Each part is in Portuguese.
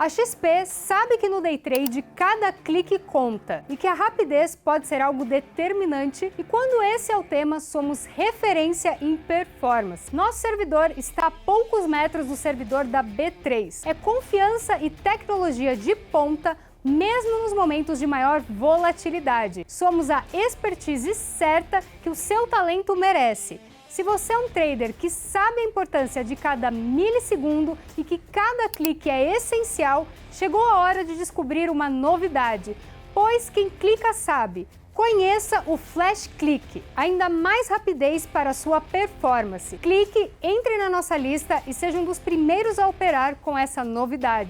A XP sabe que no day trade cada clique conta e que a rapidez pode ser algo determinante, e quando esse é o tema, somos referência em performance. Nosso servidor está a poucos metros do servidor da B3. É confiança e tecnologia de ponta, mesmo nos momentos de maior volatilidade. Somos a expertise certa que o seu talento merece. Se você é um trader que sabe a importância de cada milissegundo e que cada clique é essencial, chegou a hora de descobrir uma novidade, pois quem clica sabe. Conheça o Flash Click, ainda mais rapidez para a sua performance. Clique, entre na nossa lista e seja um dos primeiros a operar com essa novidade.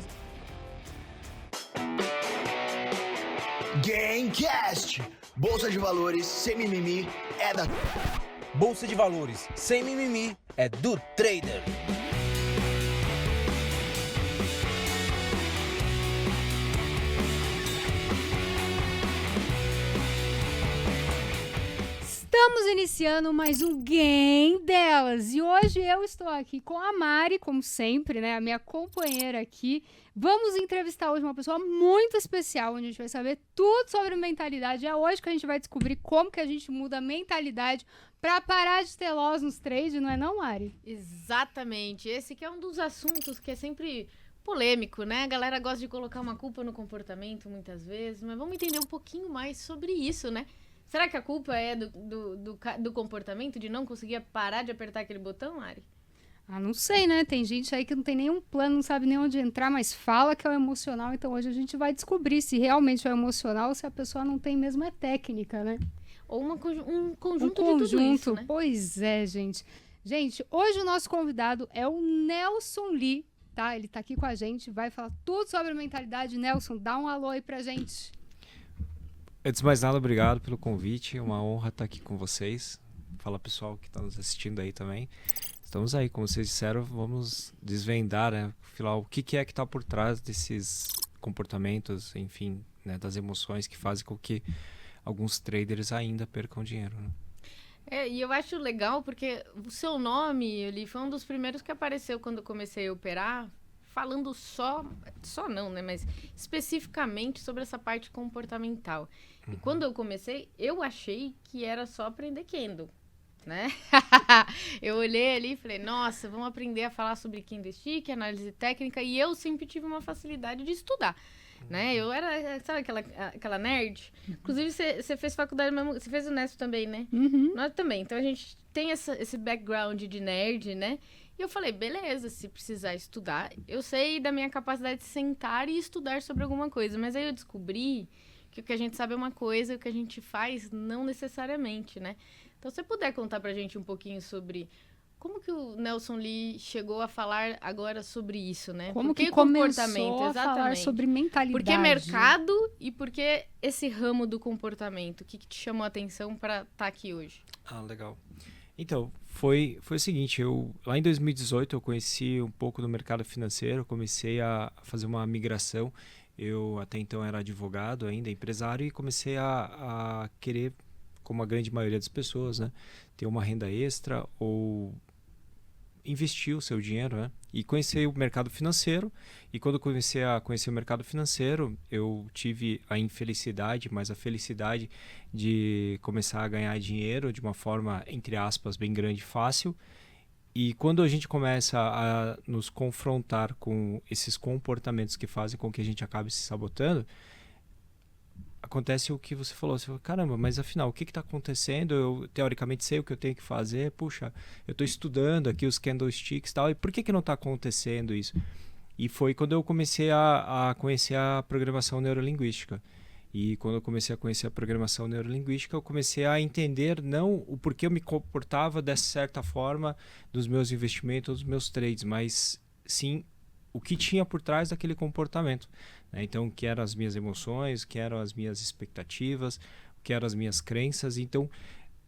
Gamecast! Bolsa de valores sem mimimi é da... Bolsa de valores sem mimimi é do trader. Estamos iniciando mais um Game Delas e hoje eu estou aqui com a Mari, como sempre, né, a minha companheira aqui. Vamos entrevistar hoje uma pessoa muito especial, onde a gente vai saber tudo sobre mentalidade. É hoje que a gente vai descobrir como que a gente muda a mentalidade para parar de ter loss nos trades, não é não, Mari? Exatamente. Esse que é um dos assuntos que é sempre polêmico, né? A galera gosta de colocar uma culpa no comportamento muitas vezes, mas vamos entender um pouquinho mais sobre isso, né? Será que a culpa é do comportamento, de não conseguir parar de apertar aquele botão, Mari? Ah, não sei, né? Tem gente aí que não tem nenhum plano, não sabe nem onde entrar, mas fala que é o emocional. Então hoje a gente vai descobrir se realmente é o emocional ou se a pessoa não tem mesmo técnica, né? Ou um conjunto de tudo isso, né? Pois é, gente. Gente, hoje o nosso convidado é o Nelson Lee, tá? Ele tá aqui com a gente, vai falar tudo sobre a mentalidade. Nelson, dá um alô aí pra gente. Antes de mais nada, obrigado pelo convite. É uma honra estar aqui com vocês. Fala pessoal que está nos assistindo aí também. Estamos aí, como vocês disseram, vamos desvendar, né, afinal, o que é que está por trás desses comportamentos, enfim, né, das emoções que fazem com que alguns traders ainda percam dinheiro, né? E eu acho legal porque o seu nome, ele foi um dos primeiros que apareceu quando eu comecei a operar, falando só não, né, mas especificamente sobre essa parte comportamental. E quando eu comecei, eu achei que era só aprender candle, né? Eu olhei ali e falei, nossa, vamos aprender a falar sobre candlestick, análise técnica, e eu sempre tive uma facilidade de estudar, né? Eu era, sabe aquela nerd? Inclusive, você fez faculdade mesmo, você fez o Unesp também, né? Nós também, então a gente tem esse background de nerd, né? E eu falei, beleza, se precisar estudar, eu sei da minha capacidade de sentar e estudar sobre alguma coisa, mas aí eu descobri que o que a gente sabe é uma coisa e o que a gente faz não necessariamente, né? Então, se você puder contar pra gente um pouquinho sobre como que o Nelson Lee chegou a falar agora sobre isso, né? Como por que que comportamento? começou a falar sobre mentalidade? Por que mercado e por que esse ramo do comportamento? O que te chamou a atenção para estar aqui hoje? Ah, legal. Então, foi o seguinte, lá em 2018 eu conheci um pouco do mercado financeiro, comecei a fazer uma migração. Eu até então era advogado ainda, empresário, e comecei a querer, como a grande maioria das pessoas, né, ter uma renda extra ou investir o seu dinheiro, né? E conhecer o mercado financeiro. E quando comecei a conhecer o mercado financeiro, eu tive a infelicidade, mas a felicidade de começar a ganhar dinheiro de uma forma, entre aspas, bem grande e fácil. E quando a gente começa a nos confrontar com esses comportamentos que fazem com que a gente acabe se sabotando, acontece o que você falou. Você fala, caramba, mas afinal, o que está acontecendo? Eu teoricamente sei o que eu tenho que fazer. Puxa, eu estou estudando aqui os candlesticks e tal. E por que não está acontecendo isso? E foi quando eu comecei a conhecer a programação neurolinguística. E quando eu comecei a conhecer a programação neurolinguística, eu comecei a entender não o porquê eu me comportava dessa certa forma dos meus investimentos, dos meus trades, mas sim o que tinha por trás daquele comportamento, né? Então, o que eram as minhas emoções, o que eram as minhas expectativas, o que eram as minhas crenças. Então,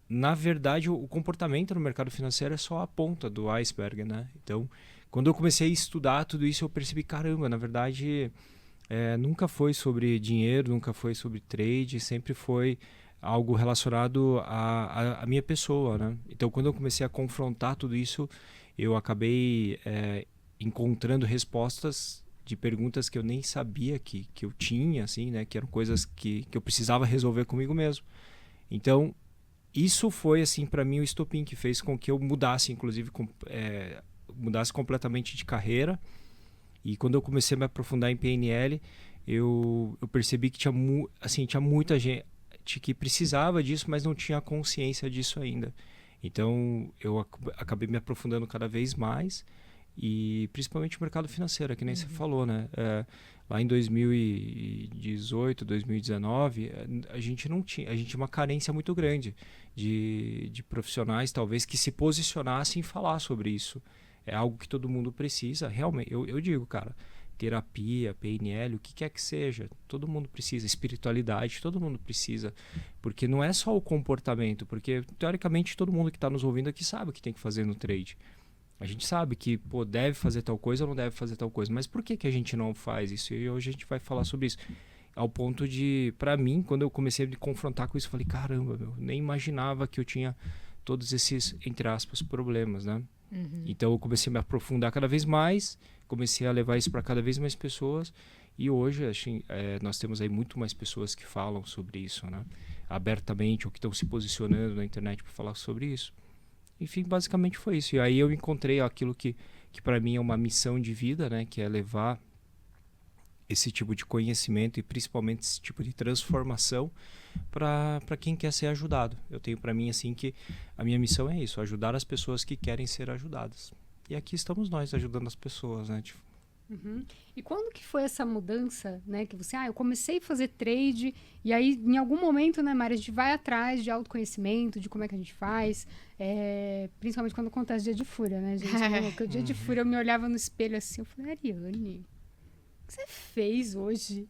na verdade, o comportamento no mercado financeiro é só a ponta do iceberg, né? Então, quando eu comecei a estudar tudo isso, eu percebi, caramba, na verdade, nunca foi sobre dinheiro, nunca foi sobre trade, sempre foi algo relacionado à minha pessoa, né? Então, quando eu comecei a confrontar tudo isso, eu acabei encontrando respostas de perguntas que eu nem sabia que eu tinha, assim, né? Que eram coisas que eu precisava resolver comigo mesmo. Então, isso foi, assim, para mim o estopim que fez com que eu mudasse, inclusive, mudasse completamente de carreira. E quando eu comecei a me aprofundar em PNL, eu percebi que tinha muita gente que precisava disso, mas não tinha consciência disso ainda. Então, eu acabei me aprofundando cada vez mais, e principalmente o mercado financeiro, que nem você falou, né? Lá em 2018, 2019, a gente tinha uma carência muito grande de profissionais, talvez, que se posicionassem e falar sobre isso. É algo que todo mundo precisa, realmente. Eu digo, cara, terapia, PNL, o que quer que seja, todo mundo precisa, espiritualidade, todo mundo precisa, porque não é só o comportamento, porque teoricamente todo mundo que está nos ouvindo aqui sabe o que tem que fazer no trade. A gente sabe que deve fazer tal coisa ou não deve fazer tal coisa, mas por que a gente não faz isso? E hoje a gente vai falar sobre isso. Ao ponto de, para mim, quando eu comecei a me confrontar com isso, eu falei, caramba, nem imaginava que eu tinha todos esses, entre aspas, problemas, né? Então eu comecei a me aprofundar cada vez mais, comecei a levar isso para cada vez mais pessoas, e hoje nós temos aí muito mais pessoas que falam sobre isso, né? Abertamente, ou que estão se posicionando na internet para falar sobre isso. Enfim, basicamente foi isso. E aí eu encontrei aquilo que para mim é uma missão de vida, né? Que é levar esse tipo de conhecimento e principalmente esse tipo de transformação para quem quer ser ajudado. Eu tenho para mim assim que a minha missão é isso, ajudar as pessoas que querem ser ajudadas. E aqui estamos nós ajudando as pessoas, né? Tipo. E quando que foi essa mudança, né? Que você, eu comecei a fazer trade, e aí em algum momento, né, Mari, a gente vai atrás de autoconhecimento, de como é que a gente faz, principalmente quando acontece dia de fúria, né, gente? Porque o dia de fúria eu me olhava no espelho assim, eu falei, Ariane, o que você fez hoje?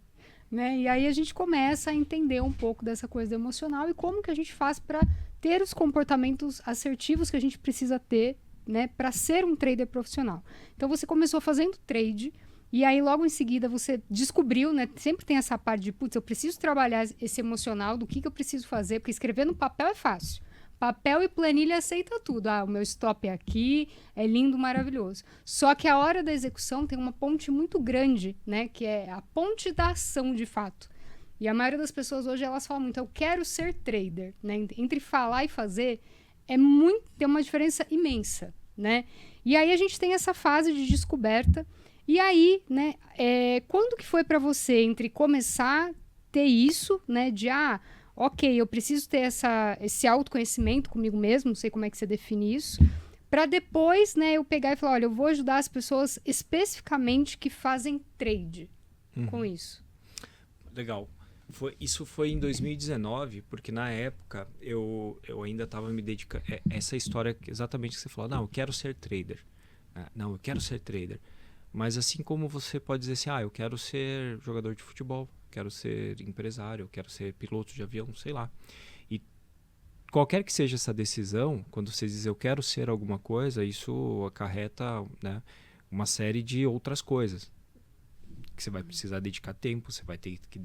Né? E aí a gente começa a entender um pouco dessa coisa do emocional e como que a gente faz para ter os comportamentos assertivos que a gente precisa ter, né, para ser um trader profissional. Então você começou fazendo trade e aí logo em seguida você descobriu, né, sempre tem essa parte de, putz, eu preciso trabalhar esse emocional, do que eu preciso fazer, porque escrever no papel é fácil. Papel e planilha aceita tudo. O meu stop é aqui, é lindo, maravilhoso. Só que a hora da execução tem uma ponte muito grande, né? Que é a ponte da ação, de fato. E a maioria das pessoas hoje, elas falam muito, eu quero ser trader, né? Entre falar e fazer, tem uma diferença imensa, né? E aí a gente tem essa fase de descoberta. E aí, né? Quando que foi para você entre começar a ter isso, né? De, ok, eu preciso ter esse autoconhecimento comigo mesmo, não sei como é que você define isso, para depois, né, eu pegar e falar, olha, eu vou ajudar as pessoas especificamente que fazem trade com isso. Legal. Isso foi em 2019, porque na época eu ainda estava me dedicando... Essa história exatamente que você falou, não, eu quero ser trader. Não, eu quero ser trader. Mas assim como você pode dizer assim, eu quero ser jogador de futebol, quero ser empresário, quero ser piloto de avião, sei lá. E qualquer que seja essa decisão, quando você diz eu quero ser alguma coisa, isso acarreta, né, uma série de outras coisas. Que você vai precisar dedicar tempo, você vai ter que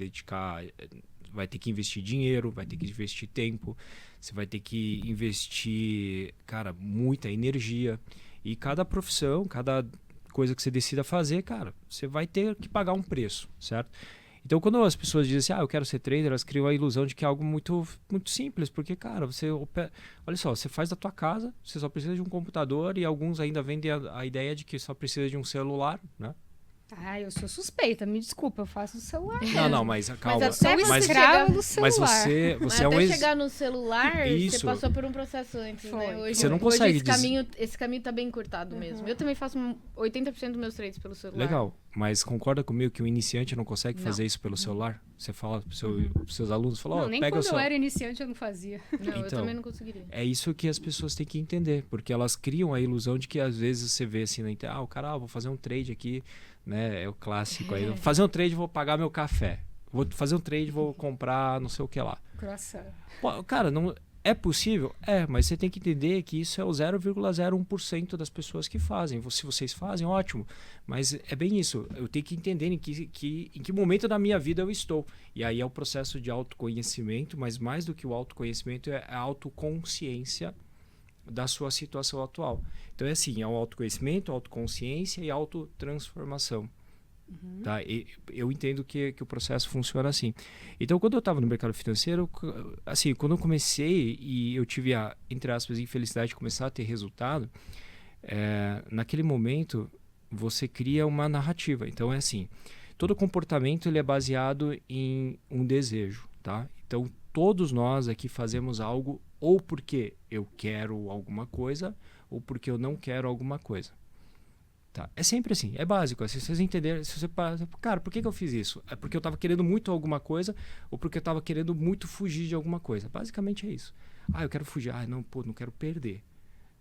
vai ter que investir dinheiro, vai ter que investir tempo, você vai ter que investir, cara, muita energia. E cada profissão, cada coisa que você decida fazer, cara, você vai ter que pagar um preço, certo? Então, quando as pessoas dizem assim, eu quero ser trader, elas criam a ilusão de que é algo muito, muito simples, porque, cara, olha só, você faz da tua casa, você só precisa de um computador e alguns ainda vendem a ideia de que só precisa de um celular, né? Eu sou suspeita, me desculpa, eu faço o celular. Não, mas calma. Mas até mas escravo do celular. Mas você Mas é um até chegar no celular, Isso. você passou por um processo antes, né? Hoje, você não consegue esse caminho tá bem encurtado mesmo. Eu também faço 80% dos meus trades pelo celular. Legal, mas concorda comigo que o iniciante não consegue fazer isso pelo celular? Você fala para os seus alunos, fala, nem pega quando o celular. eu era iniciante eu não fazia. Não, eu Então, também não conseguiria. É isso que as pessoas têm que entender, porque elas criam a ilusão de que às vezes você vê assim na internet, o cara, vou fazer um trade aqui, né? É o clássico aí. Vou fazer um trade, vou pagar meu café. Vou fazer um trade, vou comprar não sei o que lá. Croissant. Pô, cara, não é possível? Mas você tem que entender que isso é o 0,01% das pessoas que fazem. Se vocês fazem, ótimo. Mas é bem isso. Eu tenho que entender em que momento da minha vida eu estou. E aí é o processo de autoconhecimento, mas mais do que o autoconhecimento é a autoconsciência da sua situação atual. Então é assim, é o autoconhecimento, autoconsciência e autotransformação. Tá? E eu entendo que o processo funciona assim. Então, quando eu estava no mercado financeiro, assim, quando eu comecei e eu tive a, entre aspas, infelicidade de começar a ter resultado, naquele momento você cria uma narrativa. Então, é assim, todo comportamento ele é baseado em um desejo, tá? Então, todos nós aqui fazemos algo ou porque eu quero alguma coisa ou porque eu não quero alguma coisa. Tá. É sempre assim, é básico. Se vocês entenderem, se você cara, por que eu fiz isso? É porque eu estava querendo muito alguma coisa ou porque eu estava querendo muito fugir de alguma coisa. Basicamente é isso. Eu quero fugir. Não, não quero perder.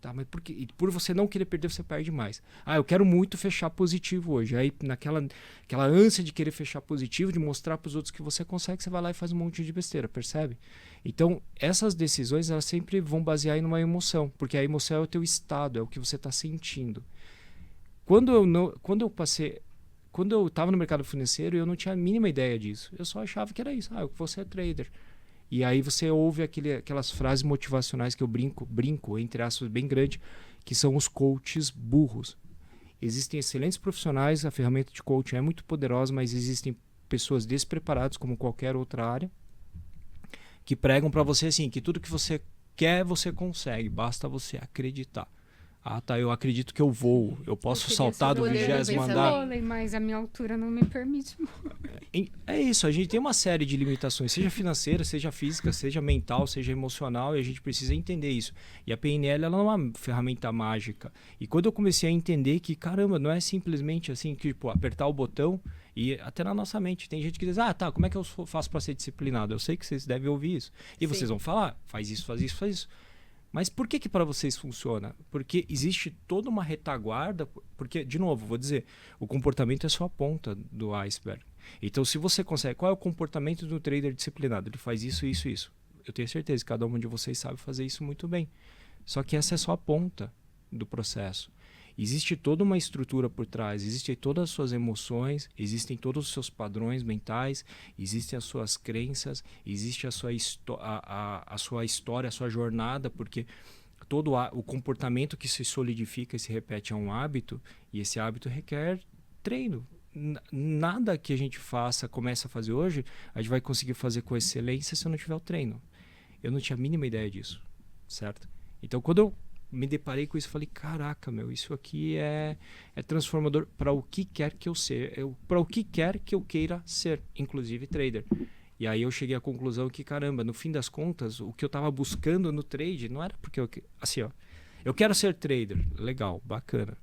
Tá, mas por quê? E por você não querer perder, você perde mais. Eu quero muito fechar positivo hoje. Aí, aquela ânsia de querer fechar positivo, de mostrar para os outros que você consegue, você vai lá e faz um monte de besteira, percebe? Então, essas decisões, elas sempre vão basear em uma emoção, porque a emoção é o teu estado, é o que você está sentindo. Quando eu estava no mercado financeiro, eu não tinha a mínima ideia disso. Eu só achava que era isso. Você é trader. E aí você ouve aquelas frases motivacionais que eu brinco, entre aspas, bem grande, que são os coaches burros. Existem excelentes profissionais, a ferramenta de coaching é muito poderosa, mas existem pessoas despreparadas, como qualquer outra área, que pregam para você assim, que tudo que você quer, você consegue, basta você acreditar. Eu acredito que eu vou. Eu posso saltar do 20º andar. Mas a minha altura não me permite. É isso, a gente tem uma série de limitações, seja financeira, seja física, seja mental, seja emocional, e a gente precisa entender isso. E a PNL, ela não é uma ferramenta mágica. E quando eu comecei a entender que, caramba, não é simplesmente assim, tipo, apertar o botão e até na nossa mente. Tem gente que diz, como é que eu faço para ser disciplinado? Eu sei que vocês devem ouvir isso. E Sim. vocês vão falar, faz isso, faz isso, faz isso. Mas por que para vocês funciona? Porque existe toda uma retaguarda, porque, de novo, vou dizer, o comportamento é só a ponta do iceberg. Então, se você consegue, qual é o comportamento do trader disciplinado? Ele faz isso, isso, isso. Eu tenho certeza que cada um de vocês sabe fazer isso muito bem. Só que essa é só a ponta do processo. Existe toda uma estrutura por trás, existem todas as suas emoções, existem todos os seus padrões mentais, existem as suas crenças, existe a sua história, a sua jornada, porque todo o comportamento que se solidifica e se repete é um hábito, e esse hábito requer treino. Nada que a gente comece a fazer hoje, a gente vai conseguir fazer com excelência se não tiver o treino. Eu não tinha a mínima ideia disso, certo? Então, quando eu me deparei com isso, falei, caraca, isso aqui é transformador para o que quer que eu seja, para o que quer que eu queira ser, inclusive trader. E aí eu cheguei à conclusão que, caramba, no fim das contas, o que eu estava buscando no trade não era porque eu quero ser trader, legal, bacana.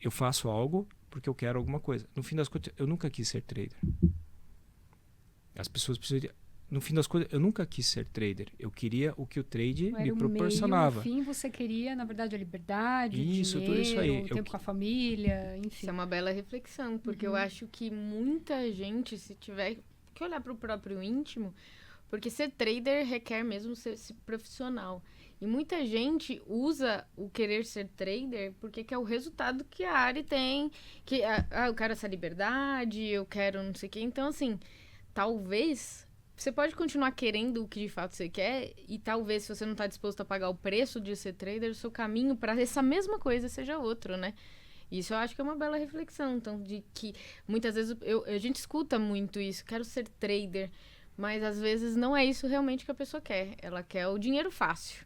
Eu faço algo porque eu quero alguma coisa. No fim das contas, eu nunca quis ser trader. As pessoas precisam... No fim das contas, eu nunca quis ser trader. Eu queria o que o trade me proporcionava. No fim, você queria, na verdade, a liberdade, isso, dinheiro, tudo isso aí. o tempo com a família, enfim. Isso é uma bela reflexão, porque eu acho que muita gente, se tiver que olhar para o próprio íntimo, porque ser trader requer mesmo ser profissional. E muita gente usa o querer ser trader porque é o resultado que a área tem, que eu quero essa liberdade, eu quero não sei o quê. Então, assim, talvez... Você pode continuar querendo o que de fato você quer e talvez, se você não está disposto a pagar o preço de ser trader, o seu caminho para essa mesma coisa seja outro, né? Isso eu acho que é uma bela reflexão. Então, de que muitas vezes a gente escuta muito isso, quero ser trader, mas às vezes não é isso realmente que a pessoa quer. Ela quer o dinheiro fácil,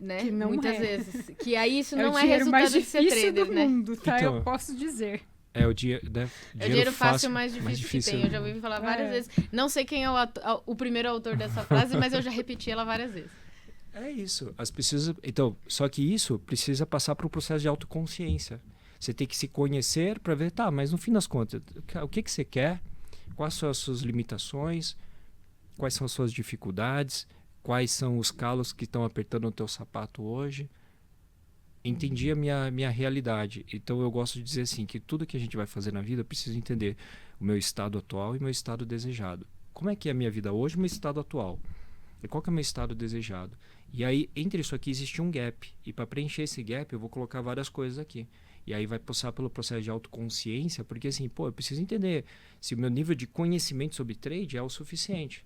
né? Que não muitas vezes. Que aí isso não é resultado de ser trader, do né? mundo, tá? Então, eu posso dizer. É o dinheiro fácil, mais difícil que tem. Eu já ouvi falar várias vezes. Não sei quem é o primeiro autor dessa frase, mas eu já repeti ela várias vezes. É isso. Então, só que isso precisa passar por um processo de autoconsciência. Você tem que se conhecer para ver, mas no fim das contas, o que você quer? Quais são as suas limitações? Quais são as suas dificuldades? Quais são os calos que estão apertando o teu sapato hoje? Entendi a minha realidade. Então eu gosto de dizer assim, que tudo que a gente vai fazer na vida, eu preciso entender o meu estado atual e o meu estado desejado. Como é que é a minha vida hoje, o meu estado atual? E qual que é o meu estado desejado? E aí, entre isso aqui, existe um gap. E para preencher esse gap, eu vou colocar várias coisas aqui. E aí vai passar pelo processo de autoconsciência, porque assim, eu preciso entender se o meu nível de conhecimento sobre trade é o suficiente.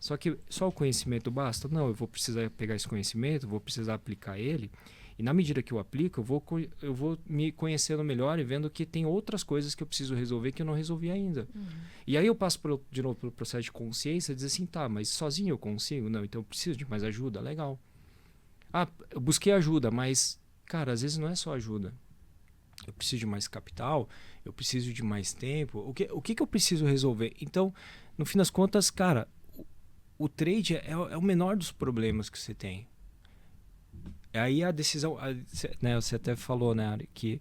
Só que só o conhecimento basta? Não, eu vou precisar pegar esse conhecimento, vou precisar aplicar ele. E na medida que eu aplico, eu vou me conhecendo melhor e vendo que tem outras coisas que eu preciso resolver que eu não resolvi ainda. E aí eu passo de novo pelo processo de consciência e dizer assim, tá, mas sozinho eu consigo? Não, então eu preciso de mais ajuda? Legal. Ah, eu busquei ajuda, mas, cara, às vezes não é só ajuda. Eu preciso de mais capital, eu preciso de mais tempo. O que eu preciso resolver? Então, no fim das contas, cara, o trade é o menor dos problemas que você tem. Aí a decisão, né, você até falou, né, Ari, que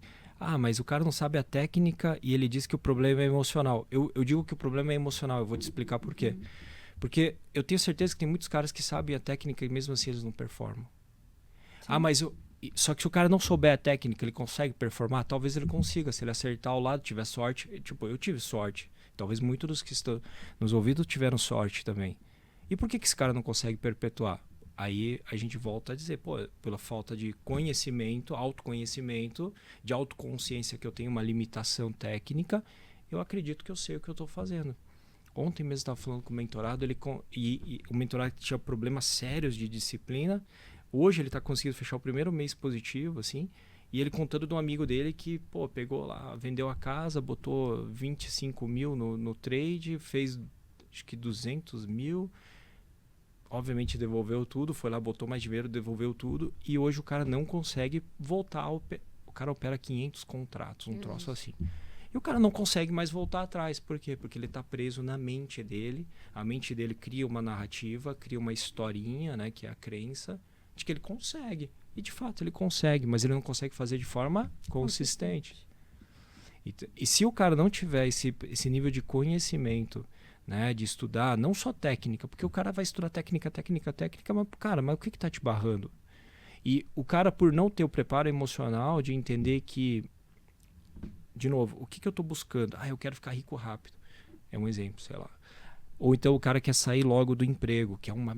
mas o cara não sabe a técnica e ele diz que o problema é emocional. Eu digo que o problema é emocional, eu vou te explicar por quê. Porque eu tenho certeza que tem muitos caras que sabem a técnica e mesmo assim eles não performam. Só que se o cara não souber a técnica, ele consegue performar? Talvez ele consiga, se ele acertar ao lado, tiver sorte. Tipo, eu tive sorte. Talvez muitos dos que estão nos ouvidos tiveram sorte também. E por que esse cara não consegue perpetuar? Aí a gente volta a dizer, pela falta de conhecimento, autoconhecimento, de autoconsciência, que eu tenho uma limitação técnica, eu acredito que eu sei o que eu estou fazendo. Ontem mesmo estava falando com o mentorado, e o mentorado tinha problemas sérios de disciplina. Hoje ele está conseguindo fechar o primeiro mês positivo, assim, e ele contando de um amigo dele que, pegou lá, vendeu a casa, botou 25 mil no trade, fez acho que 200 mil, obviamente devolveu tudo, foi lá, botou mais dinheiro, devolveu tudo, e hoje o cara não consegue voltar, o cara opera 500 contratos, um troço assim. E o cara não consegue mais voltar atrás. Por quê? Porque ele está preso na mente dele, a mente dele cria uma narrativa, cria uma historinha, né, que é a crença, de que ele consegue. E de fato ele consegue, mas ele não consegue fazer de forma consistente. E se o cara não tiver esse nível de conhecimento, né, de estudar, não só técnica, porque o cara vai estudar técnica, mas cara, mas o que está te barrando? E o cara, por não ter o preparo emocional de entender que, de novo, o que eu estou buscando? Eu quero ficar rico rápido. É um exemplo, sei lá. Ou então o cara quer sair logo do emprego, que é uma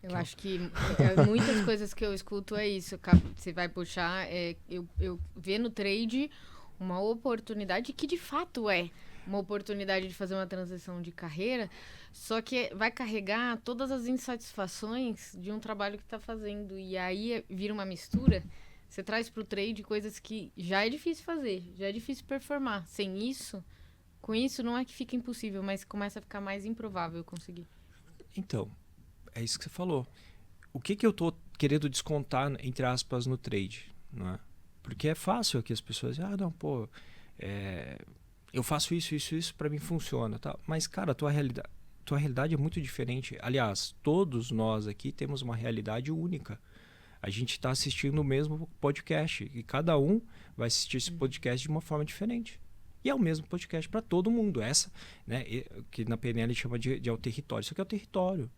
Eu acho que muitas coisas que eu escuto é isso. Você vai puxar, eu ver no trade uma oportunidade que de fato é uma oportunidade de fazer uma transição de carreira, só que vai carregar todas as insatisfações de um trabalho que está fazendo. E aí vira uma mistura. Você traz para o trade coisas que já é difícil fazer, já é difícil performar. Sem isso... Com isso, não é que fica impossível, mas começa a ficar mais improvável conseguir. Então, é isso que você falou. O que eu estou querendo descontar, entre aspas, no trade? Não é? Porque é fácil aqui as pessoas dizem, eu faço isso, para mim funciona. Tá? Mas, cara, a tua realidade é muito diferente. Aliás, todos nós aqui temos uma realidade única. A gente está assistindo o mesmo podcast e cada um vai assistir esse podcast de uma forma diferente. E é o mesmo podcast para todo mundo. Essa, né, que na PNL chama de ao território. Isso aqui é o território.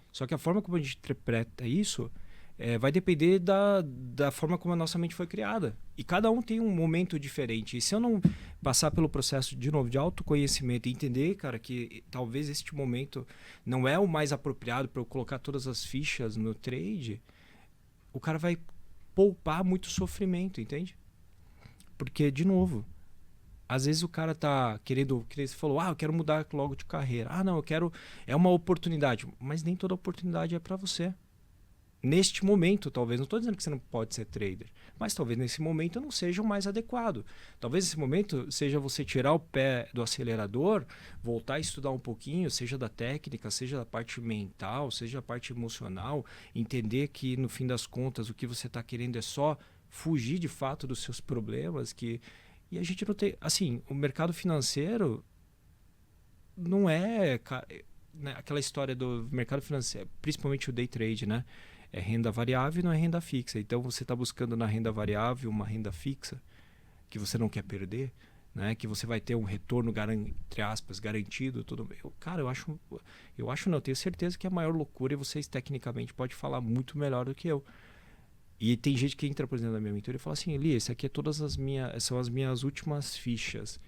Só que a forma como a gente interpreta isso vai depender da forma como a nossa mente foi criada. E cada um tem um momento diferente. E se eu não passar pelo processo, de novo, de autoconhecimento e entender, cara, que talvez este momento não é o mais apropriado para eu colocar todas as fichas no trade, o cara vai poupar muito sofrimento, entende? Porque, de novo, às vezes o cara tá querendo, você falou, eu quero mudar logo de carreira. Não, eu quero, é uma oportunidade. Mas nem toda oportunidade é para você. Neste momento, talvez, não estou dizendo que você não pode ser trader, mas talvez nesse momento não seja o mais adequado. Talvez esse momento seja você tirar o pé do acelerador, voltar a estudar um pouquinho, seja da técnica, seja da parte mental, seja da parte emocional, entender que no fim das contas o que você está querendo é só fugir de fato dos seus problemas, e a gente não tem, assim, o mercado financeiro não é, né, aquela história do mercado financeiro, principalmente o day trade, né? É renda variável e não é renda fixa. Então você está buscando na renda variável uma renda fixa que você não quer perder, né? Que você vai ter um retorno, entre aspas, garantido. Eu tenho certeza que é a maior loucura e vocês tecnicamente podem falar muito melhor do que eu. E tem gente que entra, por exemplo, na minha mentoria e fala assim, Eli, esse aqui são as minhas últimas fichas.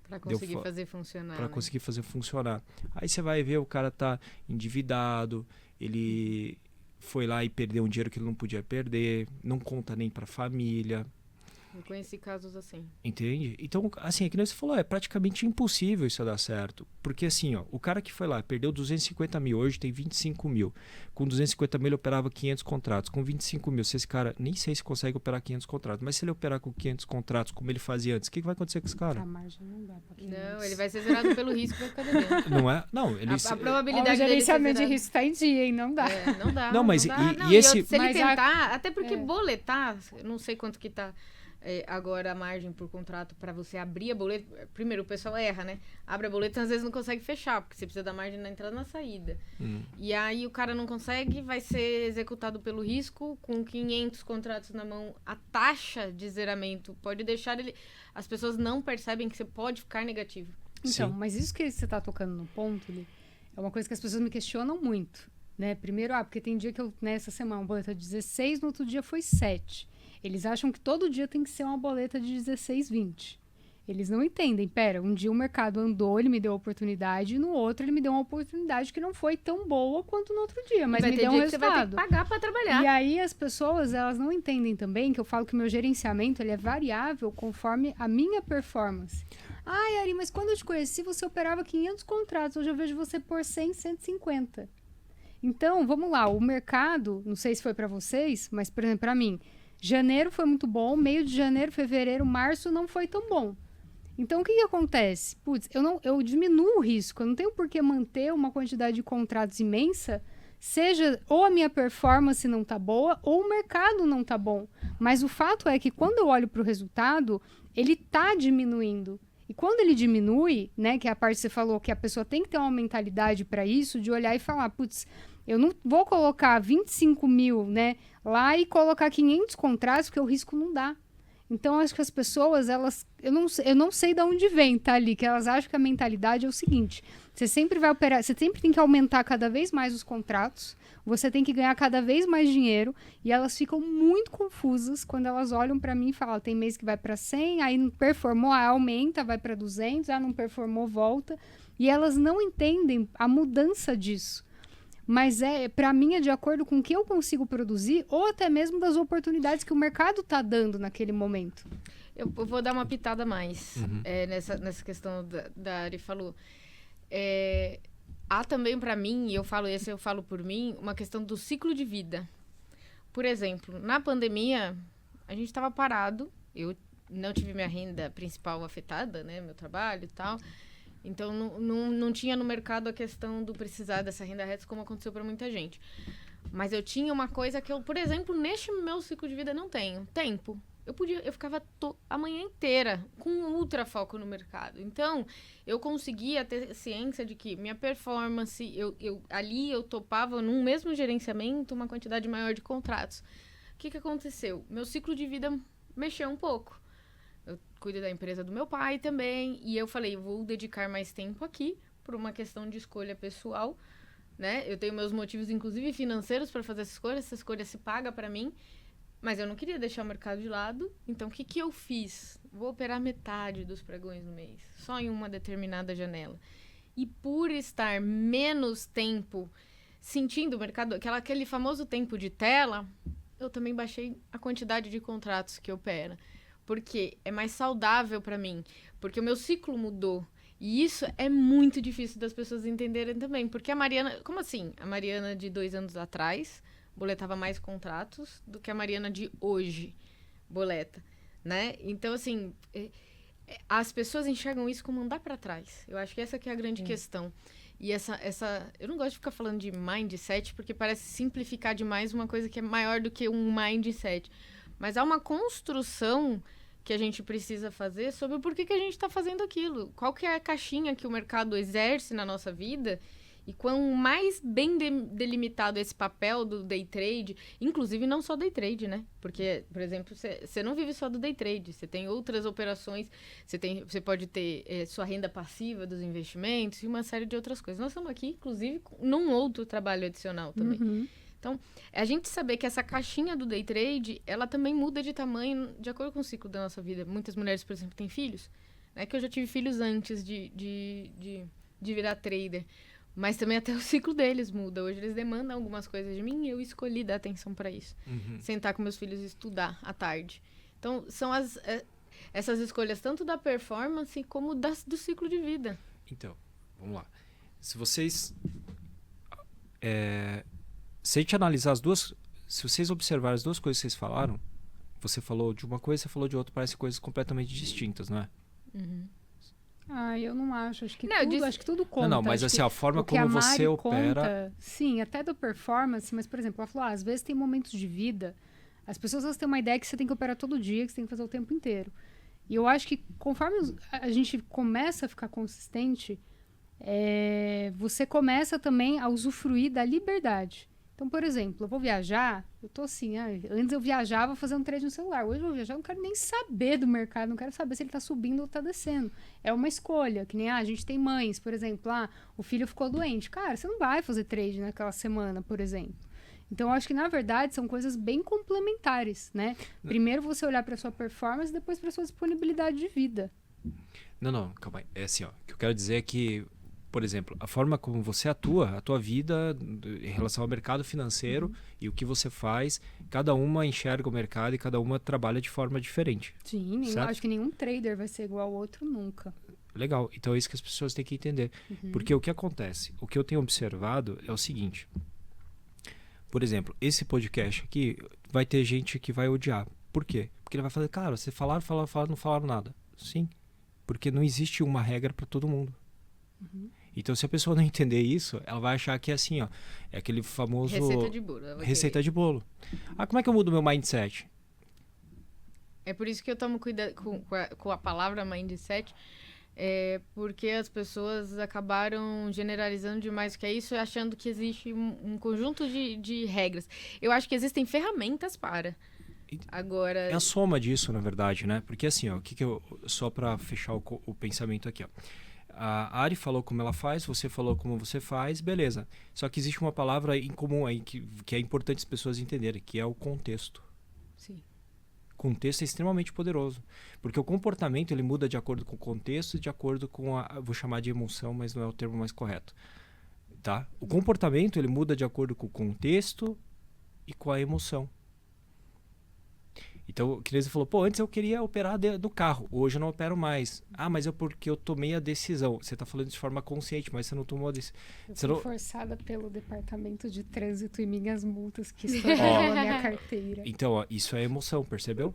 Para conseguir fazer funcionar. Para conseguir fazer funcionar. Aí você vai ver, o cara tá endividado, ele foi lá e perdeu um dinheiro que ele não podia perder, não conta nem para a família. Eu conheci casos assim. Entende? Então, assim, é que nem você falou, é praticamente impossível isso dar certo. Porque, assim, ó, o cara que foi lá, perdeu 250 mil, hoje tem 25 mil. Com 250 mil ele operava 500 contratos. Com 25 mil, se esse cara, nem sei se consegue operar 500 contratos, mas se ele operar com 500 contratos, como ele fazia antes, o que vai acontecer com esse cara? A margem não dá pra 500. Não, ele vai ser zerado pelo risco e vai ficar devendo. Não é? Não, ele... A O probabilidade dele ser gerenciamento de zerado- risco tá em dia, hein? Não dá. É, não dá. Não, mas dá. e Não, esse- se ele Mas tentar, até porque é. boletar, eu não sei quanto que tá agora a margem por contrato para você abrir a boleta. Primeiro, o pessoal erra, né? Abre a boleta e às vezes não consegue fechar, porque você precisa da margem na entrada e na saída. E aí o cara não consegue, vai ser executado pelo risco, com 500 contratos na mão. A taxa de zeramento pode deixar ele... As pessoas não percebem que você pode ficar negativo. Então, Sim. mas isso que você tá tocando no ponto, Li, é uma coisa que as pessoas me questionam muito, né? Primeiro, porque tem dia que eu, nessa semana, uma boleta de 16, no outro dia foi 7. Eles acham que todo dia tem que ser uma boleta de 16, 20. Eles não entendem. Pera, um dia o mercado andou, ele me deu a oportunidade, e no outro ele me deu uma oportunidade que não foi tão boa quanto no outro dia, mas vai me ter deu um dia que você vai ter resultado. que pagar para trabalhar. E aí as pessoas, elas não entendem também que eu falo que o meu gerenciamento, ele é variável conforme a minha performance. Ai, Ari, mas quando eu te conheci, você operava 500 contratos. Hoje eu vejo você por 100, 150. Então, vamos lá. O mercado, não sei se foi para vocês, mas, por exemplo, para mim, janeiro foi muito bom, meio de janeiro, fevereiro, março não foi tão bom. Então, o que acontece? Putz, eu diminuo o risco. Eu não tenho por que manter uma quantidade de contratos imensa, seja ou a minha performance não tá boa, ou o mercado não tá bom. Mas o fato é que quando eu olho para o resultado, ele tá diminuindo. E quando ele diminui, né, que é a parte que você falou, que a pessoa tem que ter uma mentalidade para isso, de olhar e falar, putz, eu não vou colocar 25 mil, né, lá e colocar 500 contratos, porque o risco não dá. Então, acho que as pessoas, elas... Eu não sei de onde vem, tá, ali? Que elas acham que a mentalidade é o seguinte. Você sempre vai operar... Você sempre tem que aumentar cada vez mais os contratos. Você tem que ganhar cada vez mais dinheiro. E elas ficam muito confusas quando elas olham pra mim e falam, tem mês que vai pra 100, aí não performou, aí aumenta, vai pra 200, não performou, volta. E elas não entendem a mudança disso. Mas para mim é de acordo com o que eu consigo produzir ou até mesmo das oportunidades que o mercado está dando naquele momento. Eu vou dar uma pitada a mais nessa questão da Ari falou. Há também para mim, e eu falo por mim, uma questão do ciclo de vida. Por exemplo, na pandemia, a gente estava parado, eu não tive minha renda principal afetada, né, meu trabalho e tal. Então, não tinha no mercado a questão do precisar dessa renda reta, como aconteceu para muita gente. Mas eu tinha uma coisa que eu, por exemplo, neste meu ciclo de vida não tenho. Tempo. Eu ficava a manhã inteira com ultra foco no mercado. Então, eu conseguia ter ciência de que minha performance, ali eu topava num mesmo gerenciamento uma quantidade maior de contratos. O que aconteceu? Meu ciclo de vida mexeu um pouco. Eu cuido da empresa do meu pai também. E eu falei, vou dedicar mais tempo aqui por uma questão de escolha pessoal, né? Eu tenho meus motivos, inclusive financeiros, para fazer essa escolha se paga para mim. Mas eu não queria deixar o mercado de lado. Então, o que eu fiz? Vou operar metade dos pregões no mês. Só em uma determinada janela. E por estar menos tempo sentindo o mercado, aquele famoso tempo de tela, eu também baixei a quantidade de contratos que opera. Porque é mais saudável para mim. Porque o meu ciclo mudou. E isso é muito difícil das pessoas entenderem também. Porque a Mariana... Como assim? A Mariana de 2 anos atrás boletava mais contratos do que a Mariana de hoje boleta, né? Então, assim... as pessoas enxergam isso como andar para trás. Eu acho que essa que é a grande questão. E eu não gosto de ficar falando de mindset, porque parece simplificar demais uma coisa que é maior do que um mindset. Mas há uma construção que a gente precisa fazer sobre o porquê que a gente está fazendo aquilo. Qual que é a caixinha que o mercado exerce na nossa vida e quanto mais bem delimitado esse papel do day trade, inclusive não só day trade, né? Porque, por exemplo, você não vive só do day trade, você tem outras operações, você pode ter sua renda passiva dos investimentos e uma série de outras coisas. Nós estamos aqui, inclusive, num outro trabalho adicional também. Uhum. Então, a gente saber que essa caixinha do day trade, ela também muda de tamanho de acordo com o ciclo da nossa vida. Muitas mulheres, por exemplo, têm filhos, né? Que eu já tive filhos antes de virar trader. Mas também até o ciclo deles muda. Hoje eles demandam algumas coisas de mim e eu escolhi dar atenção para isso. Sentar com meus filhos e estudar à tarde. Então, são essas escolhas tanto da performance como do ciclo de vida. Então, vamos lá. Se vocês... se a gente analisar se vocês observarem as duas coisas que vocês falaram, você falou de uma coisa, você falou de outra, parecem coisas completamente distintas, não é? Eu não acho. Acho que Não, acho que tudo conta. Não, mas Acho assim, que a forma o que como a Mari você opera... conta, sim, até do performance, mas, por exemplo, ela falou, às vezes tem momentos de vida, as pessoas elas têm uma ideia que você tem que operar todo dia, que você tem que fazer o tempo inteiro. E eu acho que conforme a gente começa a ficar consistente, você começa também a usufruir da liberdade. Então, por exemplo, eu vou viajar, eu tô assim, antes eu viajava fazendo trade no celular, hoje eu vou viajar, eu não quero nem saber do mercado, não quero saber se ele tá subindo ou tá descendo. É uma escolha, que nem a gente tem mães, por exemplo, o filho ficou doente. Cara, você não vai fazer trade naquela semana, por exemplo. Então, eu acho que, na verdade, são coisas bem complementares, né? Primeiro você olhar para sua performance, depois para sua disponibilidade de vida. Não, calma aí. É assim, ó, o que eu quero dizer é que, por exemplo, a forma como você atua, a tua vida em relação ao mercado financeiro e o que você faz, cada uma enxerga o mercado e cada uma trabalha de forma diferente. Sim, acho que nenhum trader vai ser igual ao outro nunca. Legal, então é isso que as pessoas têm que entender. Porque o que acontece? O que eu tenho observado é o seguinte. Por exemplo, esse podcast aqui vai ter gente que vai odiar. Por quê? Porque ele vai falar, cara, você falaram, não falaram nada. Sim, porque não existe uma regra para todo mundo. Então, se a pessoa não entender isso, ela vai achar que é assim, ó, é aquele famoso... Receita de bolo. Receita de bolo. Como é que eu mudo meu mindset? É por isso que eu tomo cuidado com a palavra mindset, porque as pessoas acabaram generalizando demais o que é isso, achando que existe um conjunto de regras. Eu acho que existem ferramentas para. Agora... É a soma disso, na verdade, né? Porque assim, ó, só para fechar o pensamento aqui, ó. A Ari falou como ela faz, você falou como você faz, beleza. Só que existe uma palavra em comum aí que é importante as pessoas entenderem, que é o contexto. Sim. O contexto é extremamente poderoso. Porque o comportamento ele muda de acordo com o contexto e de acordo com vou chamar de emoção, mas não é o termo mais correto. Tá? O comportamento ele muda de acordo com o contexto e com a emoção. Então, o Cris falou, antes eu queria operar do carro, hoje eu não opero mais. Mas é porque eu tomei a decisão. Você está falando de forma consciente, mas você não tomou a decisão. Eu fui forçada pelo departamento de trânsito e minhas multas que estouraram a minha carteira. Então, isso é emoção, percebeu?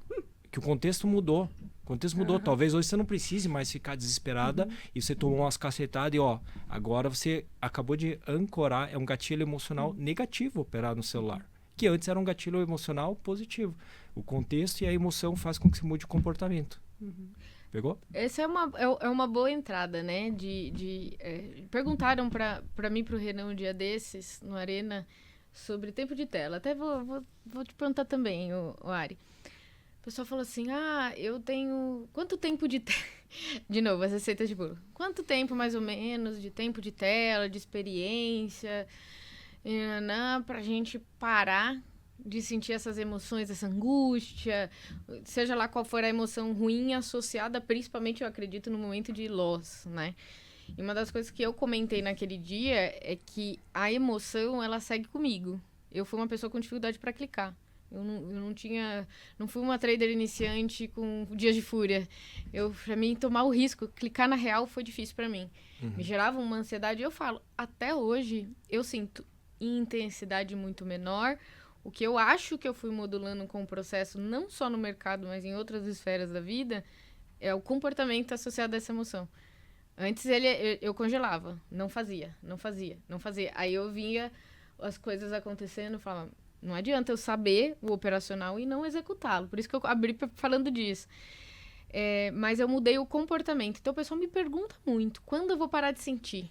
Que o contexto mudou. O contexto mudou. Talvez hoje você não precise mais ficar desesperada e você tomou umas cacetadas e agora você acabou de ancorar, é um gatilho emocional negativo operar no celular. Que antes era um gatilho emocional positivo. O contexto e a emoção faz com que você mude o comportamento. Pegou? Essa é uma boa entrada, né? Perguntaram para mim e para o Renan um dia desses, no Arena, sobre tempo de tela. Até vou te perguntar também, o Ari. O pessoal falou assim, eu tenho... Quanto tempo de tela... De novo, as receitas de bolo. Quanto tempo, mais ou menos, de tempo de tela, de experiência... pra gente parar de sentir essas emoções, essa angústia, seja lá qual for a emoção ruim associada, principalmente, eu acredito, no momento de loss, né? E uma das coisas que eu comentei naquele dia é que a emoção, ela segue comigo. Eu fui uma pessoa com dificuldade para clicar. Eu não fui uma trader iniciante com dias de fúria. Pra mim, tomar o risco, clicar na real foi difícil para mim. Me gerava uma ansiedade. Eu falo, até hoje, eu sinto em intensidade muito menor. O que eu acho que eu fui modulando com o processo, não só no mercado, mas em outras esferas da vida, é o comportamento associado a essa emoção. Antes eu congelava, não fazia. Aí eu via as coisas acontecendo e falava, não adianta eu saber o operacional e não executá-lo. Por isso que eu abri falando disso. Mas eu mudei o comportamento. Então o pessoal me pergunta muito, quando eu vou parar de sentir?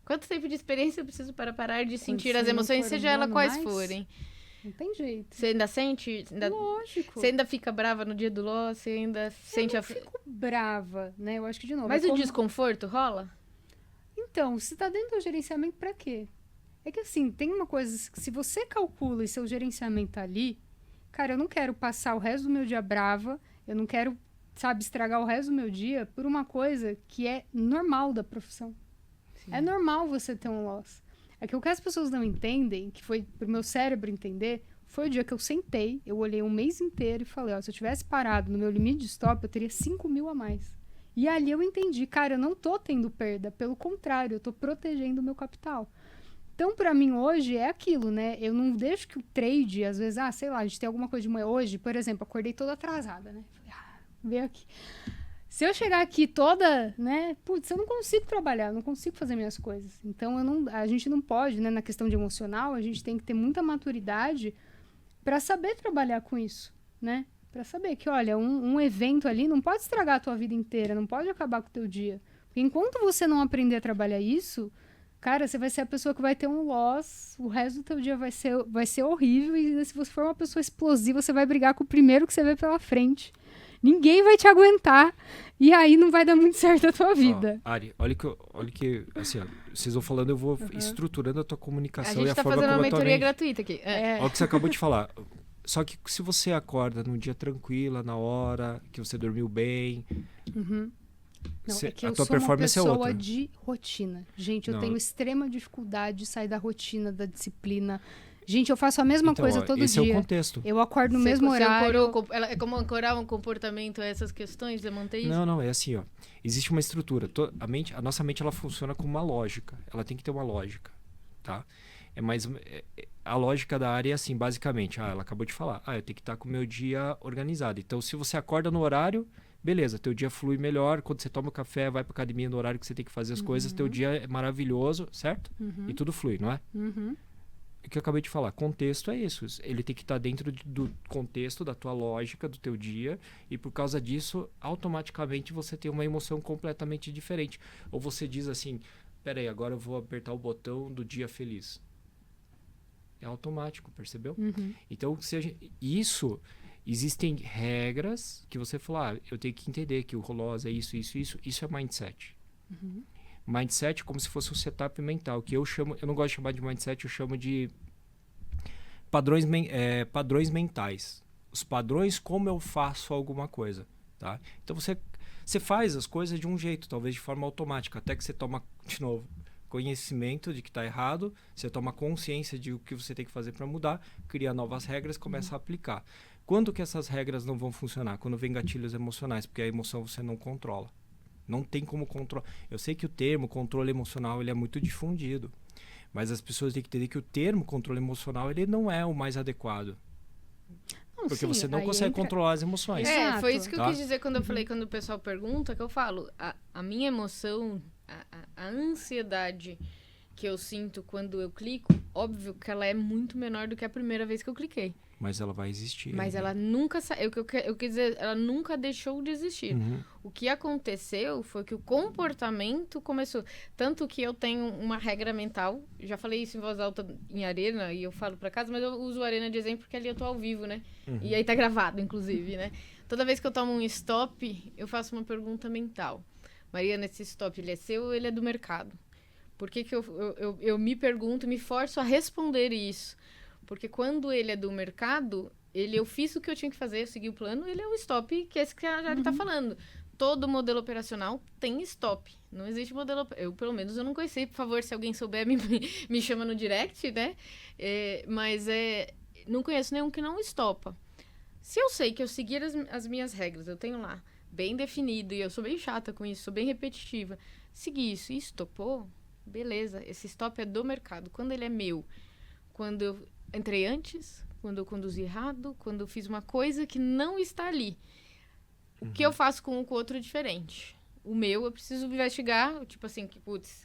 Quanto tempo de experiência eu preciso para parar de sentir as emoções, seja elas quais forem? Não tem jeito. Você ainda sente? Lógico. Você ainda fica brava no dia do loss? Você ainda sente eu fico brava, né? Eu acho que, de novo... Mas o desconforto rola? Então, se tá dentro do gerenciamento, pra quê? É que, assim, tem uma coisa... Se você calcula e seu gerenciamento tá ali... Cara, eu não quero passar o resto do meu dia brava. Eu não quero, estragar o resto do meu dia por uma coisa que é normal da profissão. Sim. É normal você ter um loss. É que o que as pessoas não entendem, que foi pro meu cérebro entender, foi o dia que eu sentei, eu olhei um mês inteiro e falei, ó, se eu tivesse parado no meu limite de stop, eu teria 5 mil a mais. E ali eu entendi, cara, eu não tô tendo perda, pelo contrário, eu tô protegendo o meu capital. Então, pra mim, hoje é aquilo, né? Eu não deixo que o trade, às vezes, sei lá, a gente tem alguma coisa de manhã. Hoje, por exemplo, acordei toda atrasada, né? Falei, veio aqui. Se eu chegar aqui toda, né? Putz, eu não consigo trabalhar, eu não consigo fazer minhas coisas. Então, a gente não pode, né? Na questão de emocional, a gente tem que ter muita maturidade pra saber trabalhar com isso, né? Pra saber que, olha, um evento ali não pode estragar a tua vida inteira, não pode acabar com o teu dia. Porque enquanto você não aprender a trabalhar isso... Cara, você vai ser a pessoa que vai ter um loss, o resto do teu dia vai ser horrível e se você for uma pessoa explosiva, você vai brigar com o primeiro que você vê pela frente. Ninguém vai te aguentar e aí não vai dar muito certo a tua vida. Ari, olha que assim, ó, vocês vão falando, eu vou estruturando a tua comunicação e a tá forma fazendo como uma a tua mentoria mente... gratuita aqui. Olha o que você acabou de falar. Só que se você acorda num dia tranquila, na hora, que você dormiu bem... Não, é que a eu tua sou uma performance é pessoa outra. de rotina. Gente, eu Não. tenho extrema dificuldade de sair da rotina, da disciplina. Gente, eu faço a mesma coisa todo esse dia. Esse é o contexto. Eu acordo no mesmo horário. É como ancorar um comportamento a essas questões, você manter isso? Não, é assim, ó. Existe uma estrutura. A nossa mente, ela funciona com uma lógica. Ela tem que ter uma lógica, tá? A lógica da área é assim, basicamente. Ela acabou de falar. Eu tenho que estar com o meu dia organizado. Então, se você acorda no horário... Beleza, teu dia flui melhor. Quando você toma o café, vai pra academia no horário que você tem que fazer as coisas, teu dia é maravilhoso, certo? E tudo flui, não é? O que eu acabei de falar, contexto é isso. Ele tem que estar dentro do contexto da tua lógica, do teu dia, e por causa disso, automaticamente você tem uma emoção completamente diferente. Ou você diz assim, peraí, agora eu vou apertar o botão do dia feliz. É automático, percebeu? Então, isso... Existem regras que você fala, eu tenho que entender que o rosa é isso. Isso é mindset. Mindset é como se fosse um setup mental, que eu não gosto de chamar de mindset, eu chamo de padrões mentais. Os padrões como eu faço alguma coisa, tá? Então você faz as coisas de um jeito, talvez de forma automática, até que você toma, de novo, conhecimento de que está errado, você toma consciência de o que você tem que fazer para mudar, cria novas regras, começa a aplicar. Quando que essas regras não vão funcionar? Quando vem gatilhos emocionais, porque a emoção você não controla. Não tem como controlar. Eu sei que o termo controle emocional ele é muito difundido, mas as pessoas têm que entender que o termo controle emocional ele não é o mais adequado. Porque você não consegue controlar as emoções. Foi isso que eu quis dizer quando eu falei, quando o pessoal pergunta, que eu falo, a minha emoção, a ansiedade que eu sinto quando eu clico, óbvio que ela é muito menor do que a primeira vez que eu cliquei. Mas ela vai existir. Mas ela nunca eu quis dizer, ela nunca deixou de existir. O que aconteceu foi que o comportamento começou. Tanto que eu tenho uma regra mental. Já falei isso em voz alta em Arena, e eu falo pra casa, mas eu uso a Arena de exemplo porque ali eu tô ao vivo, né? E aí tá gravado, inclusive, né? Toda vez que eu tomo um stop, eu faço uma pergunta mental. Mariana, esse stop, ele é seu ou ele é do mercado? Por que eu me pergunto, me forço a responder isso? Porque quando ele é do mercado, eu fiz o que eu tinha que fazer, eu segui o plano, ele é o stop, que é esse que a Jari tá falando. Todo modelo operacional tem stop. Não existe modelo... pelo menos, eu não conheci. Por favor, se alguém souber, me chama no direct, né? Não conheço nenhum que não estopa. Se eu sei que eu seguir as minhas regras, eu tenho lá, bem definido, e eu sou bem chata com isso, sou bem repetitiva. Segui isso e estopou, beleza. Esse stop é do mercado. Quando ele é meu, quando eu entrei antes, quando eu conduzi errado, quando eu fiz uma coisa que não está ali. O que eu faço com o outro é diferente. O meu, eu preciso investigar, tipo assim,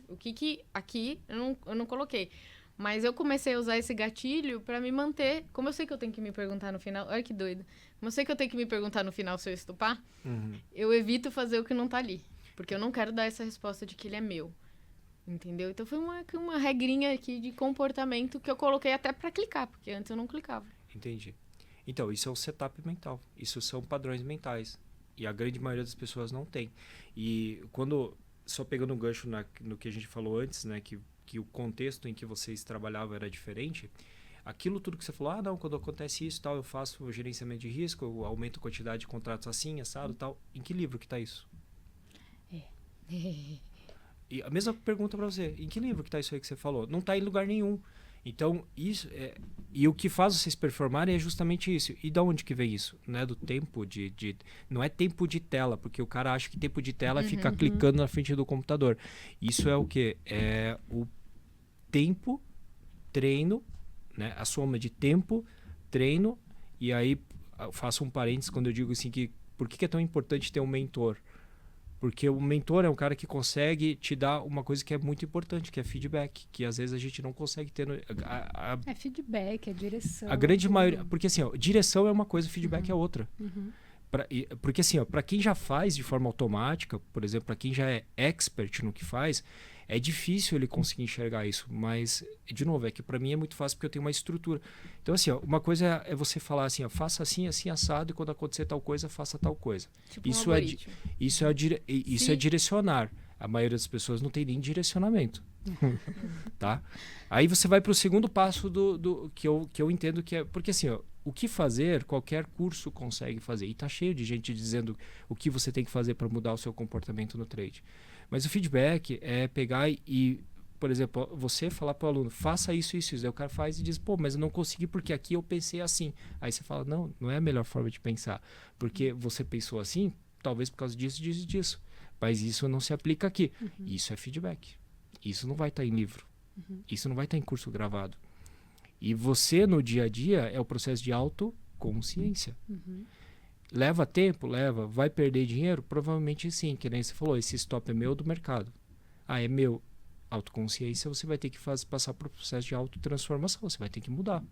o que aqui eu não coloquei. Mas eu comecei a usar esse gatilho pra me manter... Como eu sei que eu tenho que me perguntar no final... Olha que doido. Como eu sei que eu tenho que me perguntar no final se eu estopar, eu evito fazer o que não tá ali. Porque eu não quero dar essa resposta de que ele é meu. Entendeu? Então foi uma regrinha aqui de comportamento que eu coloquei até pra clicar, porque antes eu não clicava. Entendi. Então, isso é o setup mental. Isso são padrões mentais. E a grande maioria das pessoas não tem. E quando... Só pegando um gancho no que a gente falou antes, né? Que o contexto em que vocês trabalhavam era diferente. Aquilo tudo que você falou, não, quando acontece isso, tal, eu faço o gerenciamento de risco, eu aumento a quantidade de contratos assim, assado, tal. Em que livro que está isso? E a mesma pergunta para você, em que livro que está isso aí que você falou? Não está em lugar nenhum. Então, isso e o que faz vocês performarem é justamente isso. E da onde que vem isso? Não é do tempo não é tempo de tela, porque o cara acha que tempo de tela é ficar clicando na frente do computador. Isso é o quê? É o tempo, treino, né? A soma de tempo, treino, e aí eu faço um parênteses quando eu digo assim que por que é tão importante ter um mentor? Porque o mentor é um cara que consegue te dar uma coisa que é muito importante, que é feedback, que às vezes a gente não consegue ter. É feedback, é direção. A grande maioria. Porque assim, ó, direção é uma coisa, feedback é outra. Porque assim, para quem já faz de forma automática, por exemplo, para quem já é expert no que faz, é difícil ele conseguir enxergar isso. Mas, de novo, é que para mim é muito fácil porque eu tenho uma estrutura. Então, assim, ó, uma coisa é você falar assim, ó, faça assim, assim, assado, e quando acontecer tal coisa, faça tal coisa. Tipo Isso, um isso é direcionar. A maioria das pessoas não tem nem direcionamento. Tá? Aí você vai para o segundo passo do que eu entendo que é... Porque assim, ó, o que fazer, qualquer curso consegue fazer. E tá cheio de gente dizendo o que você tem que fazer para mudar o seu comportamento no trade. Mas o feedback é pegar e, por exemplo, você falar para o aluno, faça isso, isso, isso. Aí o cara faz e diz, pô, mas eu não consegui porque aqui eu pensei assim. Aí você fala, não é a melhor forma de pensar. Porque você pensou assim, talvez por causa disso, disso, disso. Mas isso não se aplica aqui. Isso é feedback. Isso não vai estar em livro. Isso não vai estar em curso gravado. E você, no dia a dia, é o processo de autoconsciência. Leva tempo? Leva. Vai perder dinheiro? Provavelmente sim. Que nem você falou, esse stop é meu do mercado. Ah, é meu. Autoconsciência, você vai ter que passar por um processo de autotransformação. Você vai ter que mudar.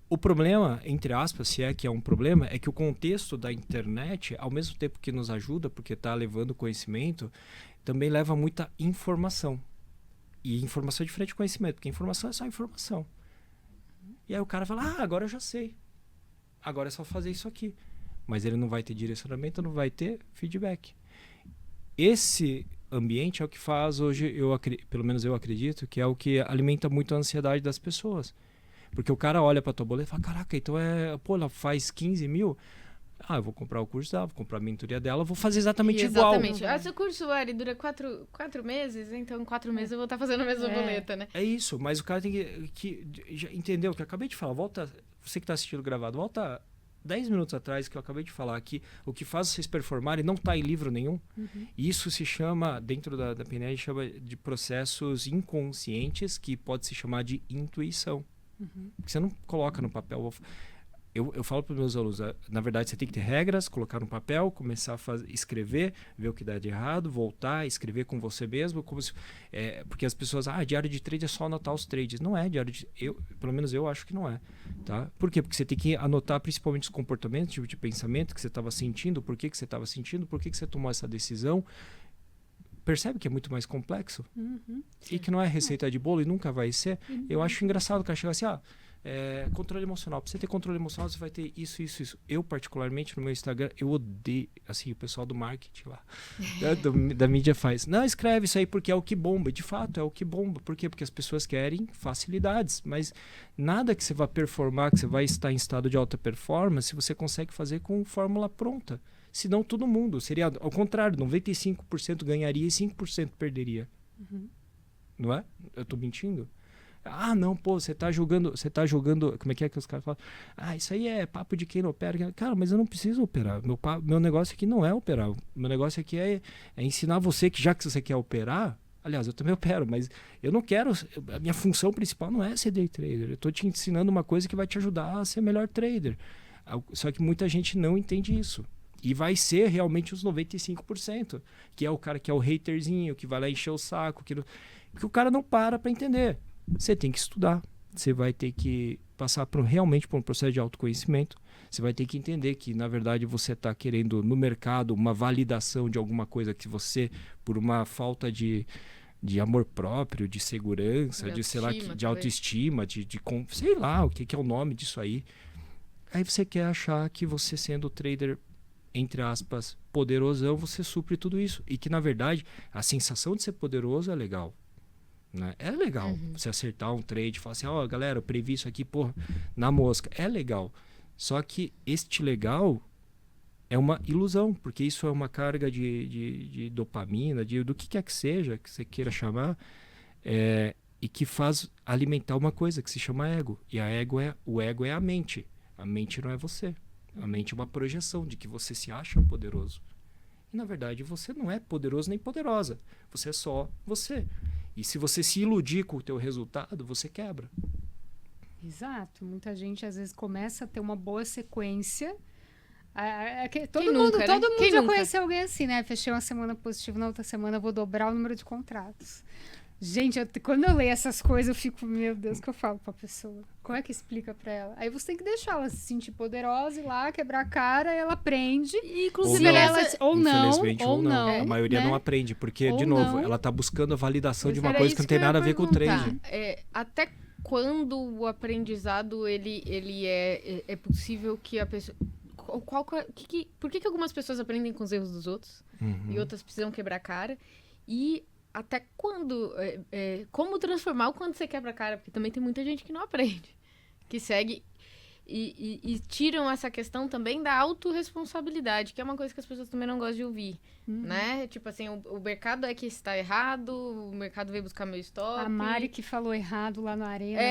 O problema, entre aspas, se é que é um problema, é que o contexto da internet, ao mesmo tempo que nos ajuda, porque está levando conhecimento, também leva muita informação. E informação é diferente de conhecimento, porque informação é só informação. E aí o cara fala, agora eu já sei. Agora é só fazer isso aqui. Mas ele não vai ter direcionamento, não vai ter feedback. Esse ambiente é o que faz hoje, pelo menos eu acredito, que é o que alimenta muito a ansiedade das pessoas. Porque o cara olha para tua boleta e fala, caraca, então ela faz 15 mil? Eu vou comprar o curso dela, vou comprar a mentoria dela, vou fazer exatamente igual. Exatamente. Seu curso, Ari, dura 4 meses, então em 4 meses eu vou estar fazendo a mesma boleta, né? É isso, mas o cara tem que já entendeu o que eu acabei de falar. Volta, você que está assistindo gravado, volta 10 minutos atrás que eu acabei de falar que o que faz vocês performarem não está em livro nenhum. E isso se chama, dentro da PNL, chama de processos inconscientes, que pode se chamar de intuição. Porque você não coloca no papel. Eu falo para os meus alunos, na verdade você tem que ter regras, colocar no papel, começar a escrever, ver o que dá de errado, voltar, escrever com você mesmo, porque as pessoas, diário de trade é só anotar os trades. Não é diário de... Pelo menos eu acho que não é. Tá? Por quê? Porque você tem que anotar principalmente os comportamentos, tipo de pensamento que você estava sentindo, por que você estava sentindo, por que você tomou essa decisão. Percebe que é muito mais complexo? E que não é receita de bolo e nunca vai ser. Eu acho engraçado o cara chegar assim, controle emocional. Para você ter controle emocional, você vai ter isso, isso, isso. Eu, particularmente, no meu Instagram, eu odeio, assim, o pessoal do marketing lá, da mídia faz. Não, escreve isso aí porque é o que bomba. De fato, é o que bomba. Por quê? Porque as pessoas querem facilidades. Mas nada que você vá performar, que você vai estar em estado de alta performance, você consegue fazer com fórmula pronta. Senão todo mundo seria ao contrário, 95% ganharia e 5% perderia. Não é? Eu tô mentindo? Não, pô, você tá jogando, como é que os caras falam? Isso aí é papo de quem não opera. Cara, mas eu não preciso operar. Meu negócio aqui não é operar. Meu negócio aqui é ensinar você que já que você quer operar, aliás, eu também opero, mas eu não quero, a minha função principal não é ser day trader. Eu tô te ensinando uma coisa que vai te ajudar a ser melhor trader. Só que muita gente não entende isso. E vai ser realmente os 95%, que é o cara que é o haterzinho, que vai lá encher o saco, que o cara não para entender. Você tem que estudar, você vai ter que passar realmente por um processo de autoconhecimento, você vai ter que entender que, na verdade, você está querendo no mercado uma validação de alguma coisa que você, por uma falta de amor próprio, de segurança, de autoestima, sei lá o que é o nome disso aí. Aí você quer achar que você sendo trader, entre aspas, poderosão, você supre tudo isso. E que, na verdade, a sensação de ser poderoso é legal. Né? É legal você acertar um trade e falar assim, galera, eu previ isso aqui, na mosca. É legal. Só que este legal é uma ilusão, porque isso é uma carga de dopamina, do que quer que seja, que você queira chamar, e que faz alimentar uma coisa que se chama ego. E o ego é a mente. A mente não é você. A mente é uma projeção de que você se acha poderoso. E, na verdade, você não é poderoso nem poderosa. Você é só você. E se você se iludir com o teu resultado, você quebra. Exato. Muita gente, às vezes, começa a ter uma boa sequência. Quem Todo nunca, né? mundo Quem já nunca? conheceu alguém assim, né? Fechei uma semana positiva, na outra semana eu vou dobrar o número de contratos. Gente, quando eu leio essas coisas, eu fico, meu Deus, o que eu falo pra pessoa? Como é que explica pra ela? Aí você tem que deixar ela se sentir poderosa, ir lá, quebrar a cara, ela aprende. E, Ou inclusive, não. Ou não, Infelizmente, ou não. A maioria né? não aprende, porque, Ou de novo, não. ela tá buscando a validação de uma Era coisa que isso não tem eu ia nada a ver com o perguntar. trade. Até quando o aprendizado ele é possível que a pessoa... Por que algumas pessoas aprendem com os erros dos outros e outras precisam quebrar a cara? E até quando... como transformar o quando você quebra a cara? Porque também tem muita gente que não aprende, que segue... E tiram essa questão também da autorresponsabilidade, que é uma coisa que as pessoas também não gostam de ouvir, né? Tipo assim, o mercado é que está errado, o mercado veio buscar meu stop. A Mari que falou errado lá na arena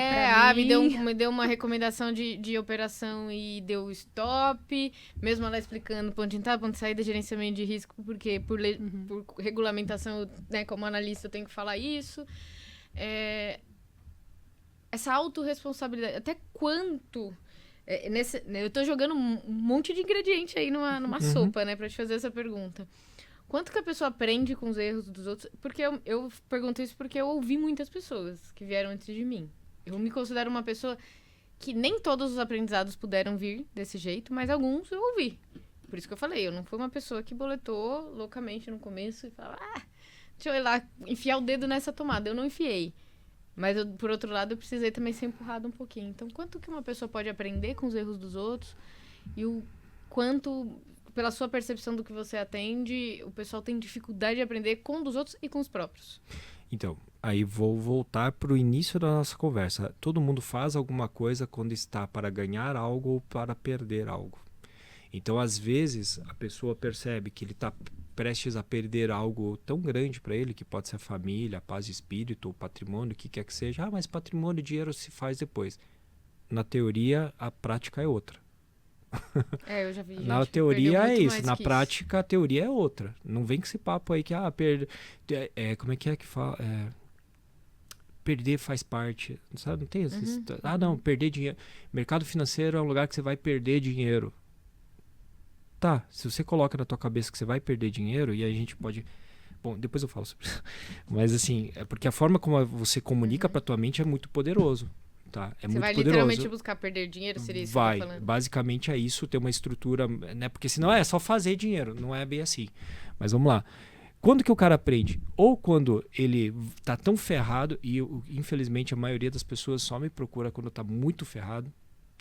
me pra mim. me deu uma recomendação de operação e deu stop, mesmo ela explicando ponto de entrada, ponto de saída, gerenciamento de risco, porque por regulamentação, né, como analista eu tenho que falar isso. Essa autorresponsabilidade, até quanto... eu tô jogando um monte de ingrediente aí numa sopa, né, pra te fazer essa pergunta. Quanto que a pessoa aprende com os erros dos outros? Porque eu pergunto isso porque eu ouvi muitas pessoas que vieram antes de mim. Eu me considero uma pessoa que nem todos os aprendizados puderam vir desse jeito, mas alguns eu ouvi. Por isso que eu falei, eu não fui uma pessoa que boletou loucamente no começo e falava, deixa eu ir lá enfiar o dedo nessa tomada. Eu não enfiei. Mas, por outro lado, eu precisei também ser empurrada um pouquinho. Então, quanto que uma pessoa pode aprender com os erros dos outros e o quanto, pela sua percepção do que você atende, o pessoal tem dificuldade de aprender com os outros e com os próprios? Então, aí vou voltar para o início da nossa conversa. Todo mundo faz alguma coisa quando está para ganhar algo ou para perder algo. Então, às vezes, a pessoa percebe que ele está prestes a perder algo tão grande para ele, que pode ser a família, a paz de espírito, o patrimônio, o que quer que seja. Mas patrimônio e dinheiro se faz depois. Na teoria, a prática é outra. Eu já vi gente Na que teoria perdeu é muito isso, mais na que prática a teoria é outra. Não vem com esse papo aí que, como é que fala? Perder faz parte, sabe? Não tem esses... não, perder dinheiro. Mercado financeiro é um lugar que você vai perder dinheiro. Tá, se você coloca na tua cabeça que você vai perder dinheiro, e aí a gente pode... Bom, depois eu falo sobre isso. Mas assim, é porque a forma como você comunica pra tua mente é muito poderoso, tá? É você muito vai poderoso. literalmente buscar perder dinheiro? Seria isso que você tá falando? Basicamente é isso, ter uma estrutura, né? Porque senão é só fazer dinheiro, não é bem assim. Mas vamos lá. Quando que o cara aprende? Ou quando ele tá tão ferrado, e infelizmente a maioria das pessoas só me procura quando tá muito ferrado.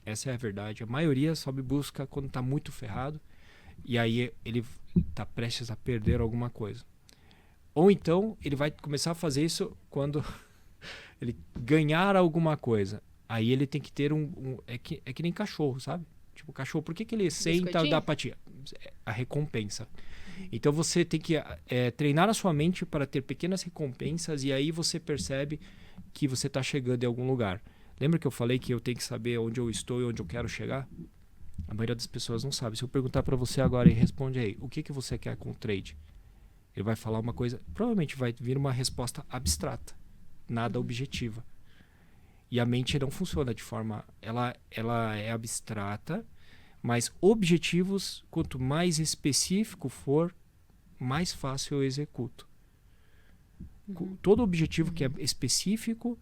Essa é a verdade. A maioria só me busca quando tá muito ferrado. E aí ele tá prestes a perder alguma coisa. Ou então ele vai começar a fazer isso quando ele ganhar alguma coisa. Aí ele tem que ter é que nem cachorro, sabe? Tipo, cachorro, por que ele senta e dá patinha? A recompensa. Então você tem que treinar a sua mente para ter pequenas recompensas, e aí você percebe que você está chegando em algum lugar. Lembra que eu falei que eu tenho que saber onde eu estou e onde eu quero chegar? A maioria das pessoas não sabe. Se eu perguntar para você agora e responde aí, o que você quer com o trade? Ele vai falar uma coisa, provavelmente vai vir uma resposta abstrata, nada objetiva. E a mente não funciona de forma... Ela é abstrata, mas objetivos, quanto mais específico for, mais fácil eu executo. Todo objetivo que é específico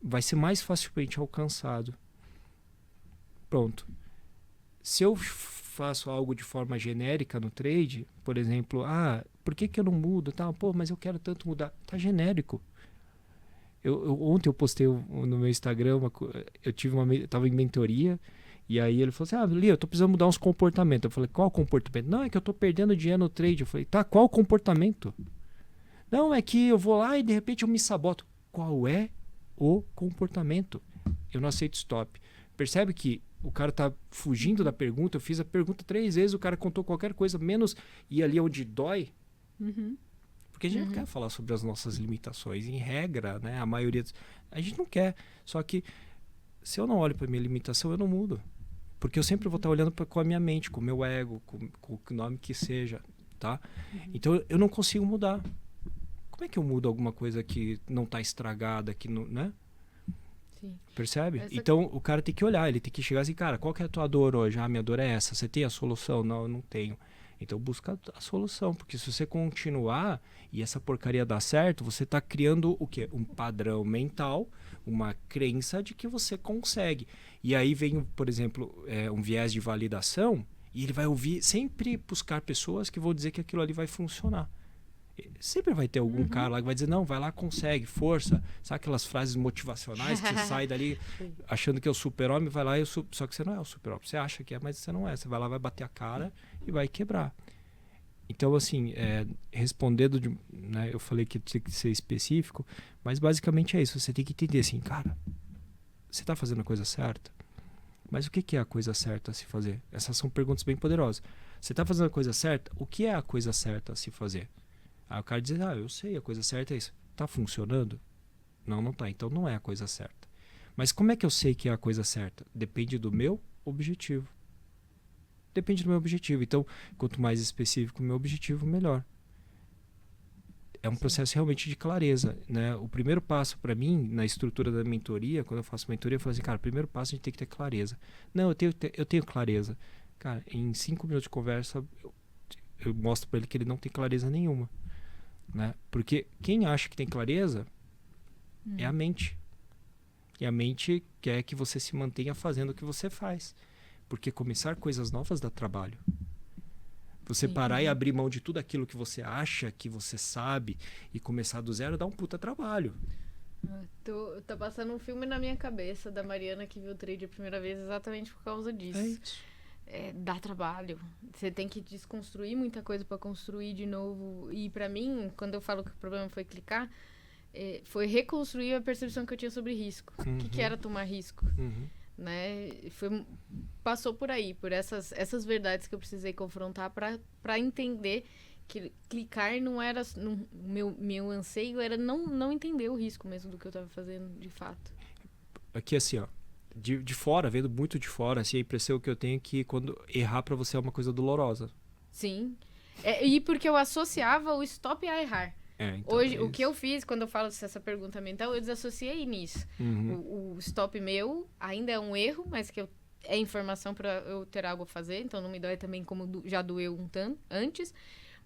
vai ser mais facilmente alcançado. Pronto. Se eu faço algo de forma genérica no trade, por exemplo, por que eu não mudo? Mas eu quero tanto mudar. Tá genérico. Ontem eu postei no meu Instagram, eu tava em mentoria, e aí ele falou assim, Li, eu tô precisando mudar uns comportamentos. Eu falei, qual comportamento? Não, é que eu tô perdendo dinheiro no trade. Eu falei, tá, qual comportamento? Não, é que eu vou lá e de repente eu me saboto. Qual é o comportamento? Eu não aceito stop. Percebe que o cara tá fugindo da pergunta? Eu fiz a pergunta 3 vezes, o cara contou qualquer coisa, menos ir ali onde dói. Porque a gente não quer falar sobre as nossas limitações. Em regra, né? A maioria... A gente não quer. Só que se eu não olho para minha limitação, eu não mudo. Porque eu sempre vou estar olhando com a minha mente, com o meu ego, com o nome que seja, tá? Então eu não consigo mudar. Como é que eu mudo alguma coisa que não está estragada, que não, né? Sim. Percebe? Então o cara tem que olhar, ele tem que chegar assim, cara, qual que é a tua dor hoje? Ah, minha dor é essa. Você tem a solução? Não, eu não tenho. Então busca a solução, porque se você continuar e essa porcaria dar certo, você está criando o quê? Um padrão mental, uma crença de que você consegue. E aí vem, por exemplo, um viés de validação, e ele vai ouvir, sempre buscar pessoas que vão dizer que aquilo ali vai funcionar. Sempre vai ter algum cara lá que vai dizer, não, vai lá, consegue, força. Sabe aquelas frases motivacionais que você sai dali achando que é o super-homem, vai lá, só que você não é o super-homem. Você acha que é, mas você não é. Você vai lá, vai bater a cara e vai quebrar. Então, assim, respondendo, né, eu falei que tinha que ser específico, mas basicamente é isso. Você tem que entender assim, cara, você está fazendo a coisa certa? Mas o que é a coisa certa a se fazer? Essas são perguntas bem poderosas. Você está fazendo a coisa certa? O que é a coisa certa a se fazer? Aí o cara diz, eu sei, a coisa certa é isso. Tá funcionando? Não, não tá. Então não é a coisa certa. Mas como é que eu sei que é a coisa certa? Depende do meu objetivo. Depende do meu objetivo. Então, quanto mais específico o meu objetivo, melhor. É um processo realmente de clareza, né? O primeiro passo para mim, na estrutura da mentoria, quando eu faço mentoria, eu falo assim, cara, o primeiro passo a gente tem que ter clareza. Não, eu tenho clareza. Cara, em 5 minutos de conversa, eu mostro para ele que ele não tem clareza nenhuma. Né? Porque quem acha que tem clareza é a mente. E a mente quer que você se mantenha fazendo o que você faz. Porque começar coisas novas dá trabalho. Você parar e abrir mão de tudo aquilo que você acha, que você sabe, e começar do zero dá um puta trabalho. Tá passando um filme na minha cabeça da Mariana que viu o trade a primeira vez exatamente por causa disso. É isso. Dá trabalho. Você tem que desconstruir muita coisa para construir de novo. E para mim, quando eu falo que o problema foi clicar, foi reconstruir a percepção que eu tinha sobre risco. O que era tomar risco? Né? Passou por aí, por essas verdades que eu precisei confrontar para entender que clicar não era... meu anseio era não entender o risco mesmo do que eu estava fazendo de fato. Aqui assim, ó. De fora, vendo muito de fora, assim, a impressão que eu tenho é que quando errar pra você é uma coisa dolorosa. Sim. E porque eu associava o stop a errar. Então hoje, o que eu fiz quando eu falo essa pergunta mental, eu desassociei nisso. O stop meu ainda é um erro, mas que é informação para eu ter algo a fazer, então não me dói também como já doeu um tanto antes.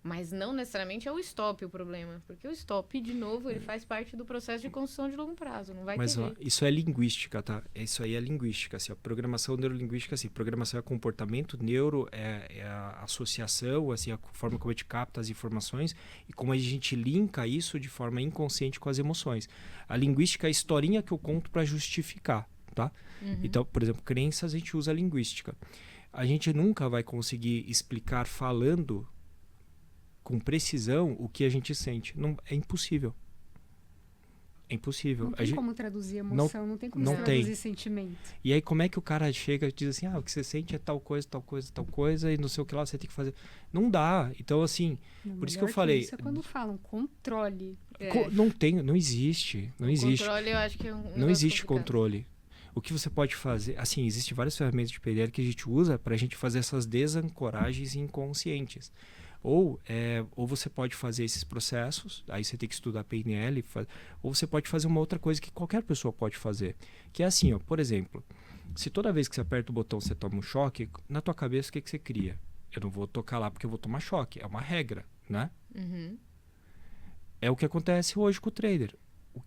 Mas não necessariamente é o stop o problema. Porque o stop, de novo, ele faz parte do processo de construção de longo prazo. Não vai ter jeito. Isso é linguística, tá? Isso aí é linguística. Assim, a programação neurolinguística, assim, programação é comportamento, neuro é a associação, assim, a forma como a gente capta as informações e como a gente linka isso de forma inconsciente com as emoções. A linguística é a historinha que eu conto para justificar, tá? Então, por exemplo, crenças, a gente usa a linguística. A gente nunca vai conseguir explicar falando com precisão o que a gente sente. Não, é impossível. É impossível. Não tem como traduzir emoção, não tem como traduzir sentimento. E aí como é que o cara chega e diz assim, o que você sente é tal coisa, tal coisa, tal coisa, e não sei o que lá você tem que fazer. Não dá. Então, assim, por isso que eu falei... Isso é quando falam controle. Não existe. Não existe. Controle, eu acho que é não existe controle. O que você pode fazer... Assim, existem várias ferramentas de PNL que a gente usa para a gente fazer essas desancoragens inconscientes. Ou você pode fazer esses processos, aí você tem que estudar PNL, ou você pode fazer uma outra coisa que qualquer pessoa pode fazer. Que é assim, ó, por exemplo, se toda vez que você aperta o botão você toma um choque, na tua cabeça o que você cria? Eu não vou tocar lá porque eu vou tomar choque. É uma regra, né? É o que acontece hoje com o trader.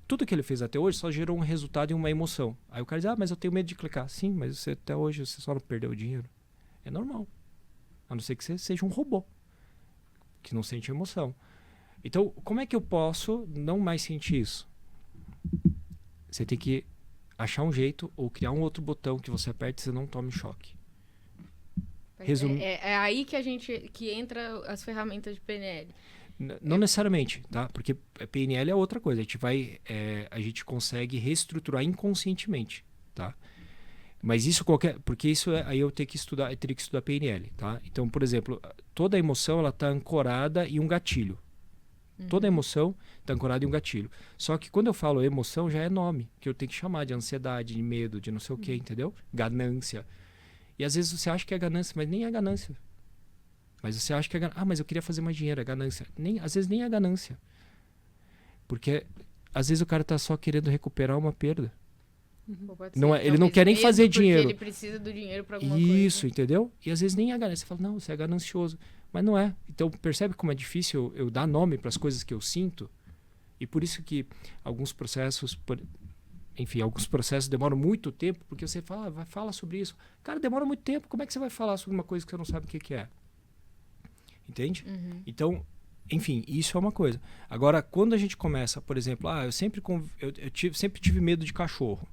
Tudo que ele fez até hoje só gerou um resultado e uma emoção. Aí o cara diz, mas eu tenho medo de clicar. Sim, mas até hoje você só não perdeu o dinheiro. É normal. A não ser que você seja um robô que não sente emoção. Então, como é que eu posso não mais sentir isso? Você tem que achar um jeito ou criar um outro botão que você aperte e você não tome choque. É aí que entra as ferramentas de PNL. Não necessariamente, tá? Porque PNL é outra coisa. A gente consegue reestruturar inconscientemente, tá? Mas isso porque isso aí eu teria que estudar PNL, tá? Então, por exemplo, toda emoção ela está ancorada em um gatilho, Toda emoção está ancorada em um gatilho. Só que quando eu falo emoção, já é nome, que eu tenho que chamar de ansiedade, de medo, de não sei o quê, entendeu? Ganância. E às vezes você acha que é ganância, mas nem é ganância. Mas você acha que é ganância. Ah, mas eu queria fazer mais dinheiro, é ganância. Às vezes nem é ganância. Porque às vezes o cara tá só querendo recuperar uma perda. Ou pode Não ser, ele não quer nem medo fazer porque dinheiro. ele precisa do dinheiro para alguma Isso, coisa. entendeu? E às vezes nem é ganância. Você fala, não, você é ganancioso. Mas não é. Então percebe como é difícil eu dar nome para as coisas que eu sinto? E por isso que alguns processos, alguns processos demoram muito tempo, porque você fala sobre isso. Cara, demora muito tempo. Como é que você vai falar sobre uma coisa que você não sabe o que é? Entende? Então, enfim, isso é uma coisa. Agora, quando a gente começa, por exemplo, eu sempre tive medo de cachorro.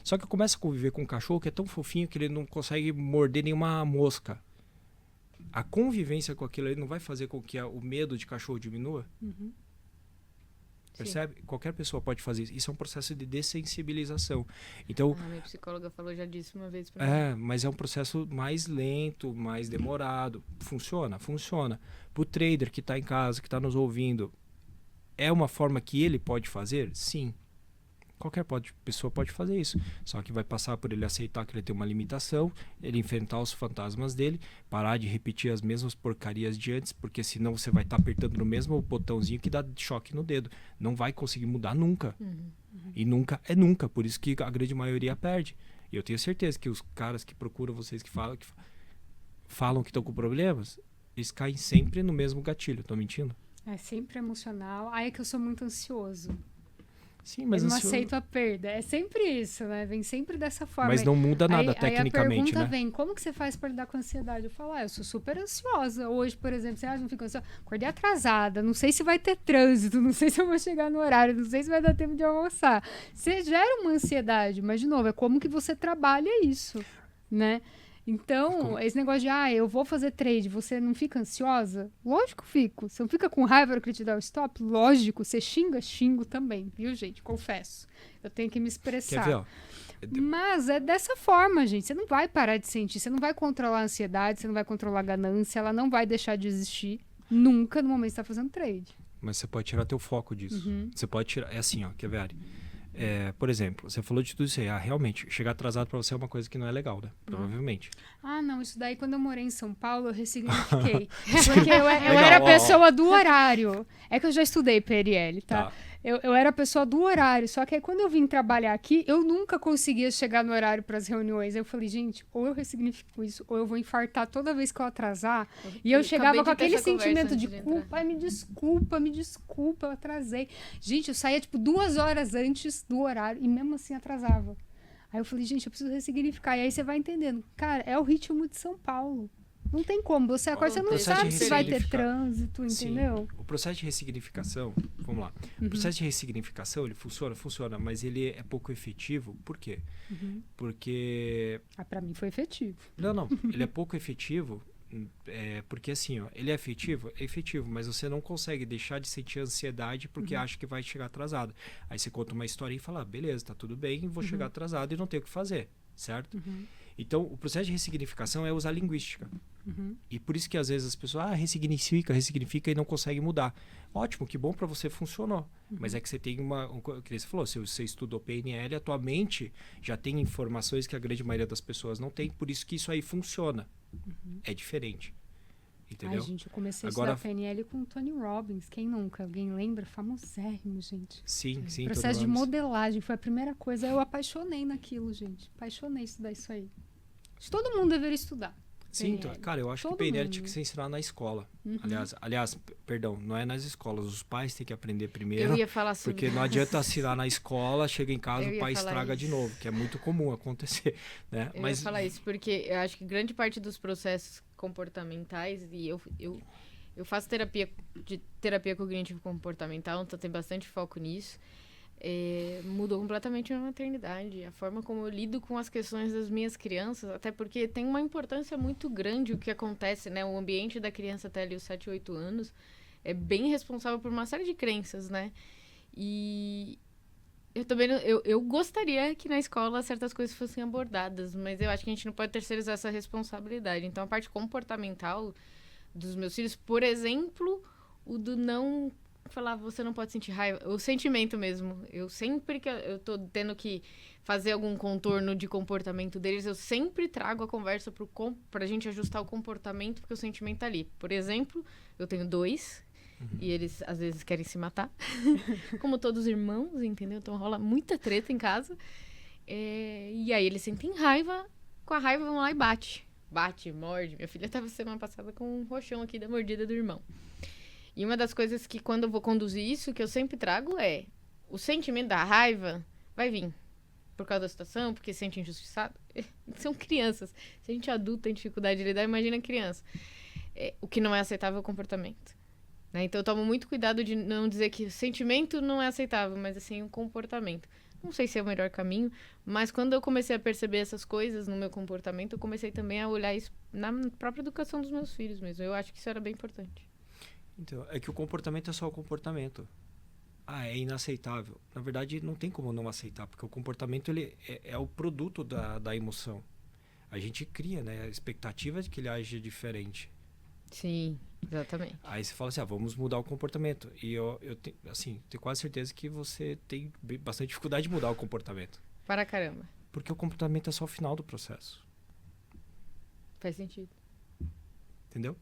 Só que eu começo a conviver com um cachorro que é tão fofinho que ele não consegue morder nenhuma mosca. A convivência com aquilo aí não vai fazer com que o medo de cachorro diminua? Percebe? Qualquer pessoa pode fazer isso. Isso é um processo de dessensibilização. Então, Minha psicóloga falou já disse uma vez pra mim. mas é um processo mais lento, mais demorado. Funciona. Pro trader que está em casa, que está nos ouvindo, é uma forma que ele pode fazer? Sim. Qualquer pessoa pode fazer isso. Só que vai passar por ele aceitar que ele tem uma limitação, ele enfrentar os fantasmas dele, parar de repetir as mesmas porcarias de antes, porque senão você vai estar apertando no mesmo botãozinho que dá choque no dedo. Não vai conseguir mudar nunca. E nunca é nunca. Por isso que a grande maioria perde. E eu tenho certeza que os caras que procuram vocês, que falam que estão com problemas, eles caem sempre no mesmo gatilho. Tô mentindo? É sempre emocional. Aí é que eu sou muito ansioso. Sim, mas eu não aceito a perda. É sempre isso, né? Vem sempre dessa forma. Mas não muda nada tecnicamente, aí a pergunta né? vem, como que você faz para lidar com a ansiedade? Eu falo, eu sou super ansiosa. Hoje, por exemplo, você não fica ansiosa? Acordei atrasada, não sei se vai ter trânsito, não sei se eu vou chegar no horário, não sei se vai dar tempo de almoçar. Você gera uma ansiedade, mas, de novo, é como que você trabalha isso, né? Então, esse negócio de, eu vou fazer trade, você não fica ansiosa? Lógico que fico. Você não fica com raiva que te dá o stop? Lógico. Você xingo também, viu, gente? Confesso. Eu tenho que me expressar. Quer ver, ó? Mas é dessa forma, gente. Você não vai parar de sentir, você não vai controlar a ansiedade, você não vai controlar a ganância, ela não vai deixar de existir nunca no momento que você está fazendo trade. Mas você pode tirar teu foco disso. Você pode tirar... É assim, ó, quer ver, Ari? Por exemplo, você falou de tudo isso aí. Realmente, chegar atrasado pra você é uma coisa que não é legal, né? Provavelmente. Não, isso daí quando eu morei em São Paulo eu ressignifiquei. Porque eu era a pessoa do horário. É que eu já estudei PNL, tá? Eu era a pessoa do horário, só que aí quando eu vim trabalhar aqui, eu nunca conseguia chegar no horário para as reuniões. Aí eu falei, gente, ou eu ressignifico isso, ou eu vou infartar toda vez que eu atrasar. E eu chegava com aquele sentimento de culpa, me desculpa, eu atrasei. Gente, eu saía 2 horas antes do horário e mesmo assim atrasava. Aí eu falei, gente, eu preciso ressignificar. E aí você vai entendendo, cara, é o ritmo de São Paulo. Não tem como, você acorda, você não sabe se vai ter trânsito, entendeu? Sim. O processo de ressignificação, vamos lá. O processo de ressignificação, ele funciona, mas ele é pouco efetivo. Por quê? Porque... pra mim foi efetivo. Não, ele é pouco efetivo, porque assim, ó, ele é efetivo, mas você não consegue deixar de sentir ansiedade porque acha que vai chegar atrasado. Aí você conta uma história e fala, beleza, tá tudo bem, vou chegar atrasado e não tenho o que fazer, certo? Então, o processo de ressignificação é usar linguística. E por isso que às vezes as pessoas ressignifica e não consegue mudar. Ótimo, que bom para você, funcionou. Mas é que você tem que você falou, se você estudou PNL, a tua mente já tem informações que a grande maioria das pessoas não tem, por isso que isso aí funciona. É diferente. Entendeu? Ai, gente, eu comecei a estudar PNL com o Tony Robbins. Quem nunca? Alguém lembra? Famosérrimo, gente. Sim. Processo de modelagem foi a primeira coisa. Eu apaixonei naquilo, gente. Apaixonei estudar isso aí. Todo mundo deveria estudar. Sim, cara, eu acho que PNL tinha que ser ensinado na escola. Aliás, perdão, não é nas escolas. Os pais têm que aprender primeiro. Eu ia falar sobre porque não adianta ensinar na escola, chega em casa, o pai estraga de novo, que é muito comum acontecer, né? Eu ia falar isso, porque eu acho que grande parte dos processos comportamentais, e eu faço terapia cognitivo comportamental, então tem bastante foco nisso. Mudou completamente a maternidade, a forma como eu lido com as questões das minhas crianças, até porque tem uma importância muito grande o que acontece, né? O ambiente da criança até ali os 7, 8 anos é bem responsável por uma série de crenças, né? E eu também eu gostaria que na escola certas coisas fossem abordadas, mas eu acho que a gente não pode terceirizar essa responsabilidade. Então, a parte comportamental dos meus filhos, por exemplo, o do não falar, você não pode sentir raiva. O sentimento mesmo. Eu sempre que eu tô tendo que fazer algum contorno de comportamento deles, eu sempre trago a conversa pra gente ajustar o comportamento, porque o sentimento tá ali. Por exemplo, eu tenho 2, e eles às vezes querem se matar. Como todos irmãos, entendeu? Então rola muita treta em casa. E aí eles sentem raiva, com a raiva vão lá e bate. Bate, morde. Minha filha tava semana passada com um roxão aqui da mordida do irmão. E uma das coisas que quando eu vou conduzir isso, que eu sempre trago é o sentimento da raiva vai vir. Por causa da situação, porque se sente injustiçado. São crianças. Se a gente adulto tem dificuldade de lidar, imagina criança. O que não é aceitável é o comportamento. Né? Então eu tomo muito cuidado de não dizer que o sentimento não é aceitável, mas assim, o comportamento. Não sei se é o melhor caminho, mas quando eu comecei a perceber essas coisas no meu comportamento, eu comecei também a olhar isso na própria educação dos meus filhos mesmo. Eu acho que isso era bem importante. Então, é que o comportamento é só o comportamento. É inaceitável. Na verdade, não tem como não aceitar, porque o comportamento ele é o produto da emoção. A gente cria, né, a expectativa de que ele age diferente. Sim, exatamente. Aí você fala assim, vamos mudar o comportamento. E eu tenho quase certeza que você tem bastante dificuldade de mudar o comportamento. Para caramba. Porque o comportamento é só o final do processo. Faz sentido. Entendeu?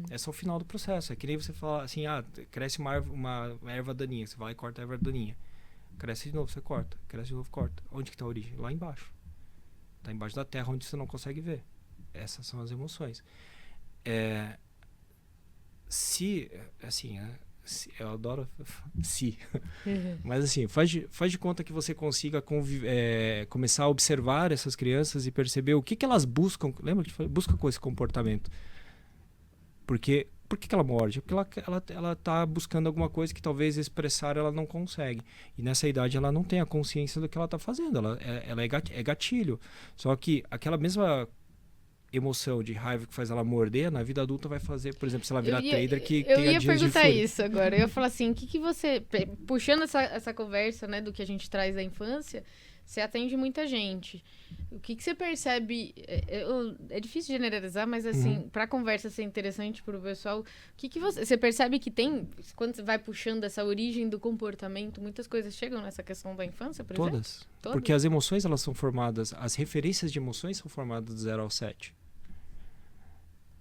É só o final do processo. É que nem você falar assim, cresce uma erva daninha. Você vai e corta a erva daninha. Cresce de novo, você corta. Cresce de novo, corta. Onde que está a origem? Lá embaixo. Está embaixo da terra, onde você não consegue ver. Essas são as emoções. Eu adoro mas assim, faz de conta que você consiga começar a observar essas crianças e perceber o que elas buscam. Lembra que busca com esse comportamento? Por que ela morde? Porque ela tá buscando alguma coisa que talvez expressar ela não consegue. E nessa idade ela não tem a consciência do que ela tá fazendo. Ela é gatilho. Só que aquela mesma emoção de raiva que faz ela morder, na vida adulta vai fazer, por exemplo, se ela virar trader que tem Eu ia dias de perguntar fúria. isso agora. Eu ia falar assim, o que você... Puxando essa conversa, né, do que a gente traz da infância, você atende muita gente. O que você percebe... É difícil generalizar, mas assim, pra conversa ser interessante pro pessoal, o que você percebe que tem, quando você vai puxando essa origem do comportamento, muitas coisas chegam nessa questão da infância, por exemplo? Todas. Porque as emoções, elas são formadas, as referências de emoções são formadas do 0 ao 7.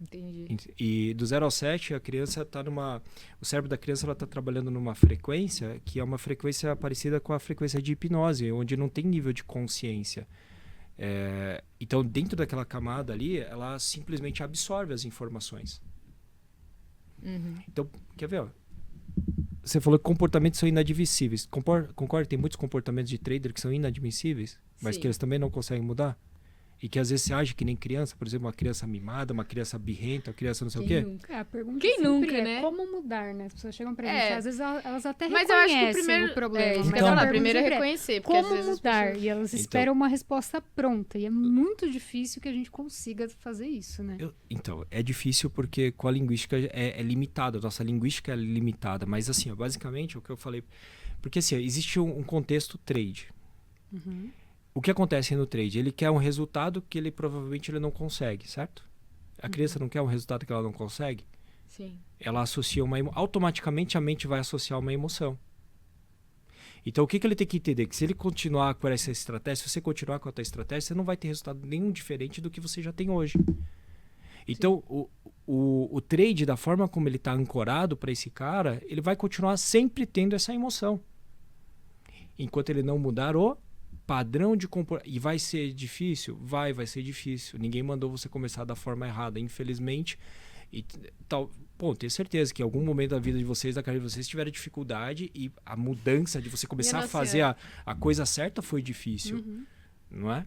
Entendi. E do 0 ao 7, a criança está o cérebro da criança está trabalhando numa frequência que é uma frequência parecida com a frequência de hipnose, onde não tem nível de consciência. Então, dentro daquela camada ali, ela simplesmente absorve as informações. Então, quer ver? Você falou que comportamentos são inadmissíveis. Concorda? Tem muitos comportamentos de trader que são inadmissíveis, mas Sim. que eles também não conseguem mudar? E que às vezes você age que nem criança, por exemplo, uma criança mimada, uma criança birrenta, uma criança não sei o quê. A pergunta Quem sempre nunca, é né? como mudar, né? As pessoas chegam pra gente, às vezes elas até Mas eu acho que reconhecem primeiro, o problema. isso mas que eu ia a falar, pergunta primeiro é sempre reconhecer, porque às como vezes as mudar? pessoas... E elas esperam uma resposta pronta. E é muito difícil que a gente consiga fazer isso, né? Então, é difícil porque com a linguística é limitada, a nossa linguística é limitada. Mas assim, basicamente, o que eu falei... Porque assim, existe um contexto trade. O que acontece no trade? Ele quer um resultado que ele provavelmente ele não consegue, certo? A criança não quer um resultado que ela não consegue? Sim. Ela associa automaticamente a mente vai associar uma emoção. Então o que ele tem que entender? Que se ele continuar com essa estratégia, se você continuar com a tua estratégia, você não vai ter resultado nenhum diferente do que você já tem hoje. Então o trade, da forma como ele está ancorado para esse cara, ele vai continuar sempre tendo essa emoção. Enquanto ele não mudar o padrão de comportamento. E vai ser difícil? Vai ser difícil. Ninguém mandou você começar da forma errada, infelizmente. E tal. Bom, tenho certeza que em algum momento da vida de vocês, da carreira de vocês, tiveram dificuldade e a mudança de você começar a fazer a coisa certa foi difícil. Não é?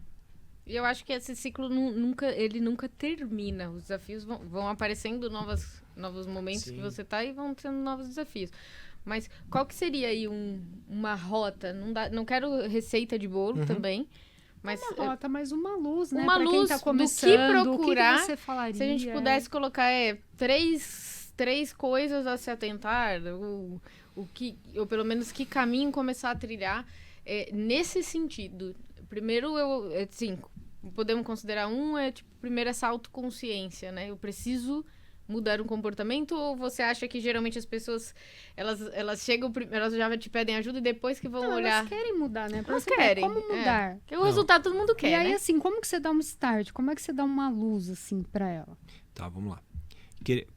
E eu acho que esse ciclo nunca termina. Os desafios vão aparecendo novos momentos que você tá e vão tendo novos desafios. Mas qual que seria aí uma rota? Não quero receita de bolo também. Mas Uma rota, mas uma luz, né? Uma pra luz quem tá do que começando, procurar. O que você falaria? Se a gente pudesse colocar três coisas a se atentar, ou pelo menos que caminho começar a trilhar nesse sentido. Primeiro, podemos considerar primeiro essa autoconsciência, né? Eu preciso mudar um comportamento? Ou você acha que geralmente as pessoas, elas chegam, elas já te pedem ajuda e depois que vão Não, olhar... elas querem mudar, né? Elas Porque querem. Como mudar? Porque o resultado todo mundo quer, E aí, né? assim, como que você dá um start? Como é que você dá uma luz, assim, pra ela? Tá, vamos lá.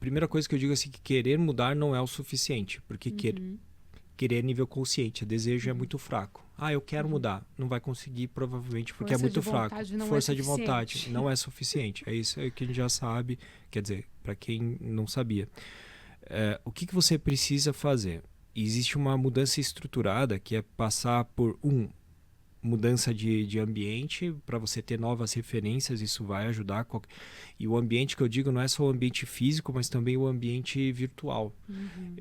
Primeira coisa que eu digo assim, que querer mudar não é o suficiente. Porque querer é nível consciente, desejo é muito fraco. Eu quero mudar. Não vai conseguir, provavelmente, porque Força é muito de fraco. vontade não é Força de suficiente. vontade não é suficiente. É isso que a gente já sabe. Quer dizer, para quem não sabia. O que você precisa fazer? Existe uma mudança estruturada, que é passar por mudança de ambiente, para você ter novas referências, isso vai ajudar. E o ambiente que eu digo não é só o ambiente físico, mas também o ambiente virtual.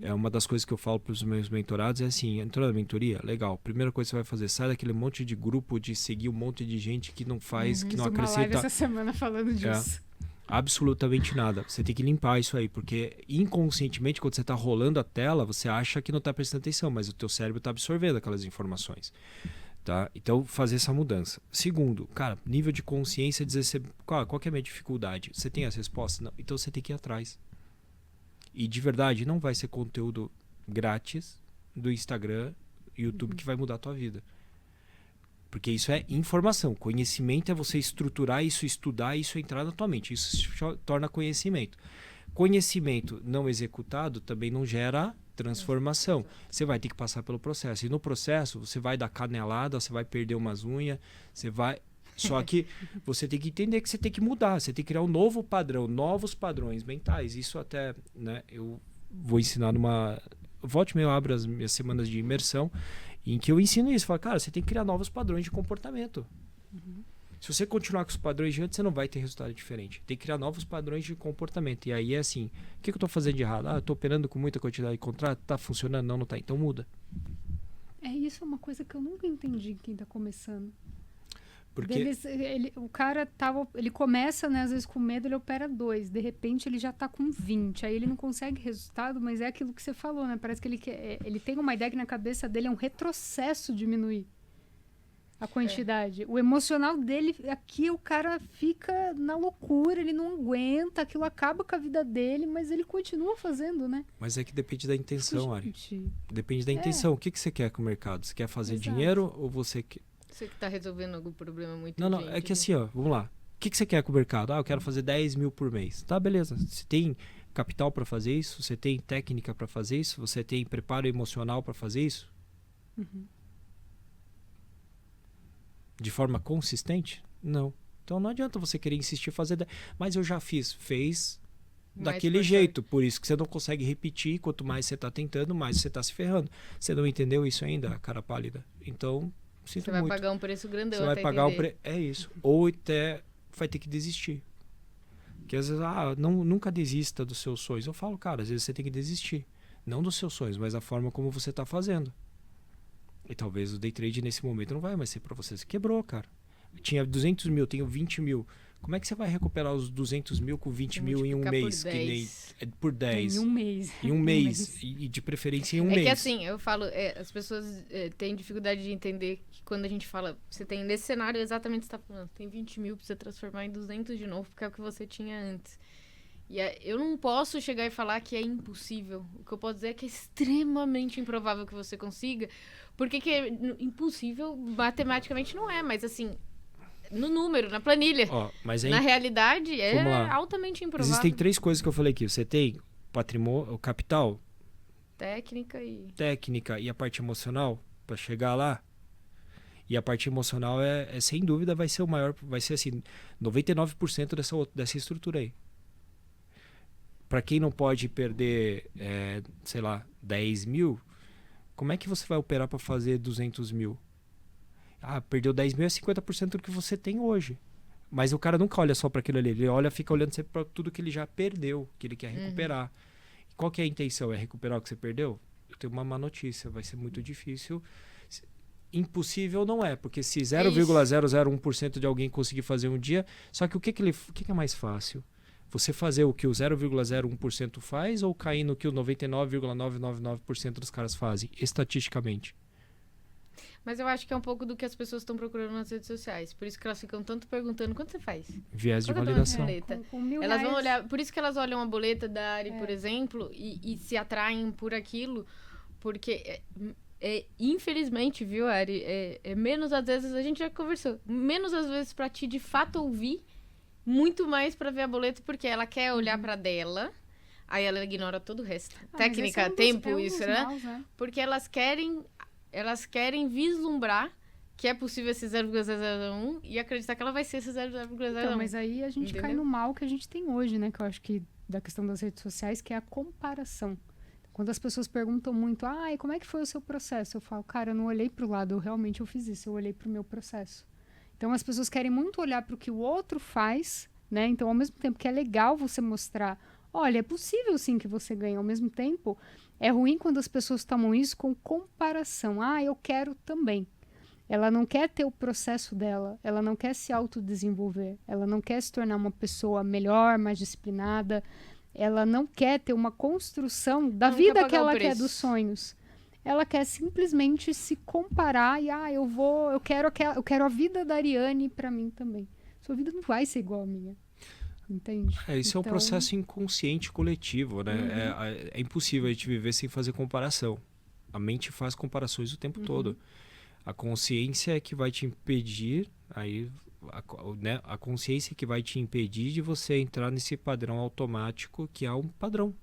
É uma das coisas que eu falo para os meus mentorados, é assim, entrou na mentoria, legal, primeira coisa que você vai fazer, sai daquele monte de grupo de seguir um monte de gente que não faz, que não Fiz uma live acrescenta essa semana falando disso. absolutamente nada. Você tem que limpar isso aí, porque inconscientemente, quando você está rolando a tela, você acha que não está prestando atenção, mas o teu cérebro está absorvendo aquelas informações. Tá? Então, fazer essa mudança. Segundo, cara, nível de consciência, dizer qual que é a minha dificuldade? Você tem as respostas? Não. Então, você tem que ir atrás. E, de verdade, não vai ser conteúdo grátis do Instagram, YouTube, que vai mudar a tua vida. Porque isso é informação. Conhecimento é você estruturar isso, estudar isso, entrar na tua mente. Isso se torna conhecimento. Conhecimento não executado também não gera transformação. Você vai ter que passar pelo processo. E no processo, você vai dar canelada, você vai perder umas unhas, você vai... Só que você tem que entender que você tem que mudar, você tem que criar um novo padrão, novos padrões mentais. Isso até, né, eu vou ensinar numa... Volte e meia, eu abro as minhas semanas de imersão, em que eu ensino isso. Falo, cara, você tem que criar novos padrões de comportamento. Se você continuar com os padrões de antes, você não vai ter resultado diferente. Tem que criar novos padrões de comportamento. E aí é assim, o que eu estou fazendo de errado? Eu estou operando com muita quantidade de contrato, está funcionando? Não, não está. Então muda. Isso é uma coisa que eu nunca entendi quem está começando. Porque... O cara ele começa, né, às vezes com medo, ele opera 2. De repente ele já está com 20. Aí ele não consegue resultado, mas é aquilo que você falou, né? Parece que ele tem uma ideia que na cabeça dele é um retrocesso diminuir a quantidade. O emocional dele, aqui o cara fica na loucura, ele não aguenta, aquilo acaba com a vida dele, mas ele continua fazendo, né? Mas é que depende da intenção, Ari. Gente, Depende da intenção. O que você quer com o mercado? Você quer fazer Exato. dinheiro ou você quer... Você que tá resolvendo algum problema muito Não, urgente, é que né? assim, ó, vamos lá. O que você quer com o mercado? Eu quero fazer 10 mil por mês. Tá, beleza. Você tem capital para fazer isso? Você tem técnica para fazer isso? Você tem preparo emocional para fazer isso? De forma consistente? Não. Então não adianta você querer insistir em fazer 10. Mas eu já fez Mais daquele forçado. jeito. Por isso que você não consegue repetir. Quanto mais você está tentando, mais você está se ferrando. Você não entendeu isso ainda, cara pálida? Então, sinto Você vai muito. pagar um preço grandão Você vai até pagar entender. É isso. Ou até vai ter que desistir. Porque às vezes, nunca desista dos seus sonhos. Eu falo, cara, às vezes você tem que desistir. Não dos seus sonhos, mas da forma como você está fazendo. E talvez o day trade nesse momento não vai mais ser para você. Você quebrou, cara. Tinha 200 mil, tenho 20 mil. Como é que você vai recuperar os 200 mil com 20 mil em um Multiplicar por mês? Que nem, 10. por 10. em um mês. Em um mês. E de preferência em um É mês. que assim, eu falo, as pessoas têm dificuldade de entender que quando a gente fala, você tem nesse cenário exatamente o que você está falando, tem 20 mil para você transformar em 200 de novo, porque é o que você tinha antes. E eu não posso chegar e falar que é impossível. O que eu posso dizer é que é extremamente improvável que você consiga. Porque que é impossível, matematicamente não é, mas assim, no número, na planilha. Mas Na realidade, Vamos lá. altamente improvável. Existem 3 coisas que eu falei aqui. Você tem patrimônio, o capital, Técnica e... técnica e a parte emocional para chegar lá. E a parte emocional é sem dúvida vai ser o maior, vai ser assim, 99% dessa estrutura aí. Para quem não pode perder, sei lá, 10 mil, como é que você vai operar para fazer 200 mil? Perdeu 10 mil é 50% do que você tem hoje. Mas o cara nunca olha só para aquilo ali, ele fica olhando sempre para tudo que ele já perdeu, que ele quer recuperar. E qual que é a intenção? É recuperar o que você perdeu? Eu tenho uma má notícia, vai ser muito difícil. Impossível não é, porque se 0,001% de alguém conseguir fazer um dia, só que o que é mais fácil? Você fazer o que o 0,01% faz ou cair no que o 99,999% dos caras fazem, estatisticamente? Mas eu acho que é um pouco do que as pessoas estão procurando nas redes sociais. Por isso que elas ficam tanto perguntando, quanto você faz? Viés de Quanto eu validação. tomo de boleta? Com R$1.000. Elas vão olhar, por isso que elas olham a boleta da Ari, por exemplo, e se atraem por aquilo, porque infelizmente, viu, Ari, é menos às vezes, a gente já conversou, menos às vezes pra ti de fato ouvir, muito mais pra ver a boleta, porque ela quer olhar pra dela, aí ela ignora todo o resto. Técnica, tempo, isso, né? Maus, né? Porque elas querem vislumbrar que é possível esse 0,001 e acreditar que ela vai ser esse 0,001. Então, mas aí a gente cai Entendeu? no mal que a gente tem hoje, né? Que eu acho que da questão das redes sociais, que é a comparação. Quando as pessoas perguntam muito, e como é que foi o seu processo? Eu falo, cara, eu não olhei pro lado, eu fiz isso, eu olhei pro meu processo. Então, as pessoas querem muito olhar pro que o outro faz, né? Então, ao mesmo tempo que é legal você mostrar, olha, é possível sim que você ganhe, ao mesmo tempo, é ruim quando as pessoas tomam isso com comparação. Eu quero também. Ela não quer ter o processo dela, ela não quer se autodesenvolver, ela não quer se tornar uma pessoa melhor, mais disciplinada, ela não quer ter uma construção da Não vida quer que pagar o ela quer, preço. dos sonhos. Ela quer simplesmente se comparar e, eu quero a vida da Ariane pra mim também. Sua vida não vai ser igual a minha. Entende? Isso é um Então, processo inconsciente coletivo, né? É impossível a gente viver sem fazer comparação. A mente faz comparações o tempo todo. A consciência é que vai te impedir, a consciência é que vai te impedir de você entrar nesse padrão automático que é um padrão.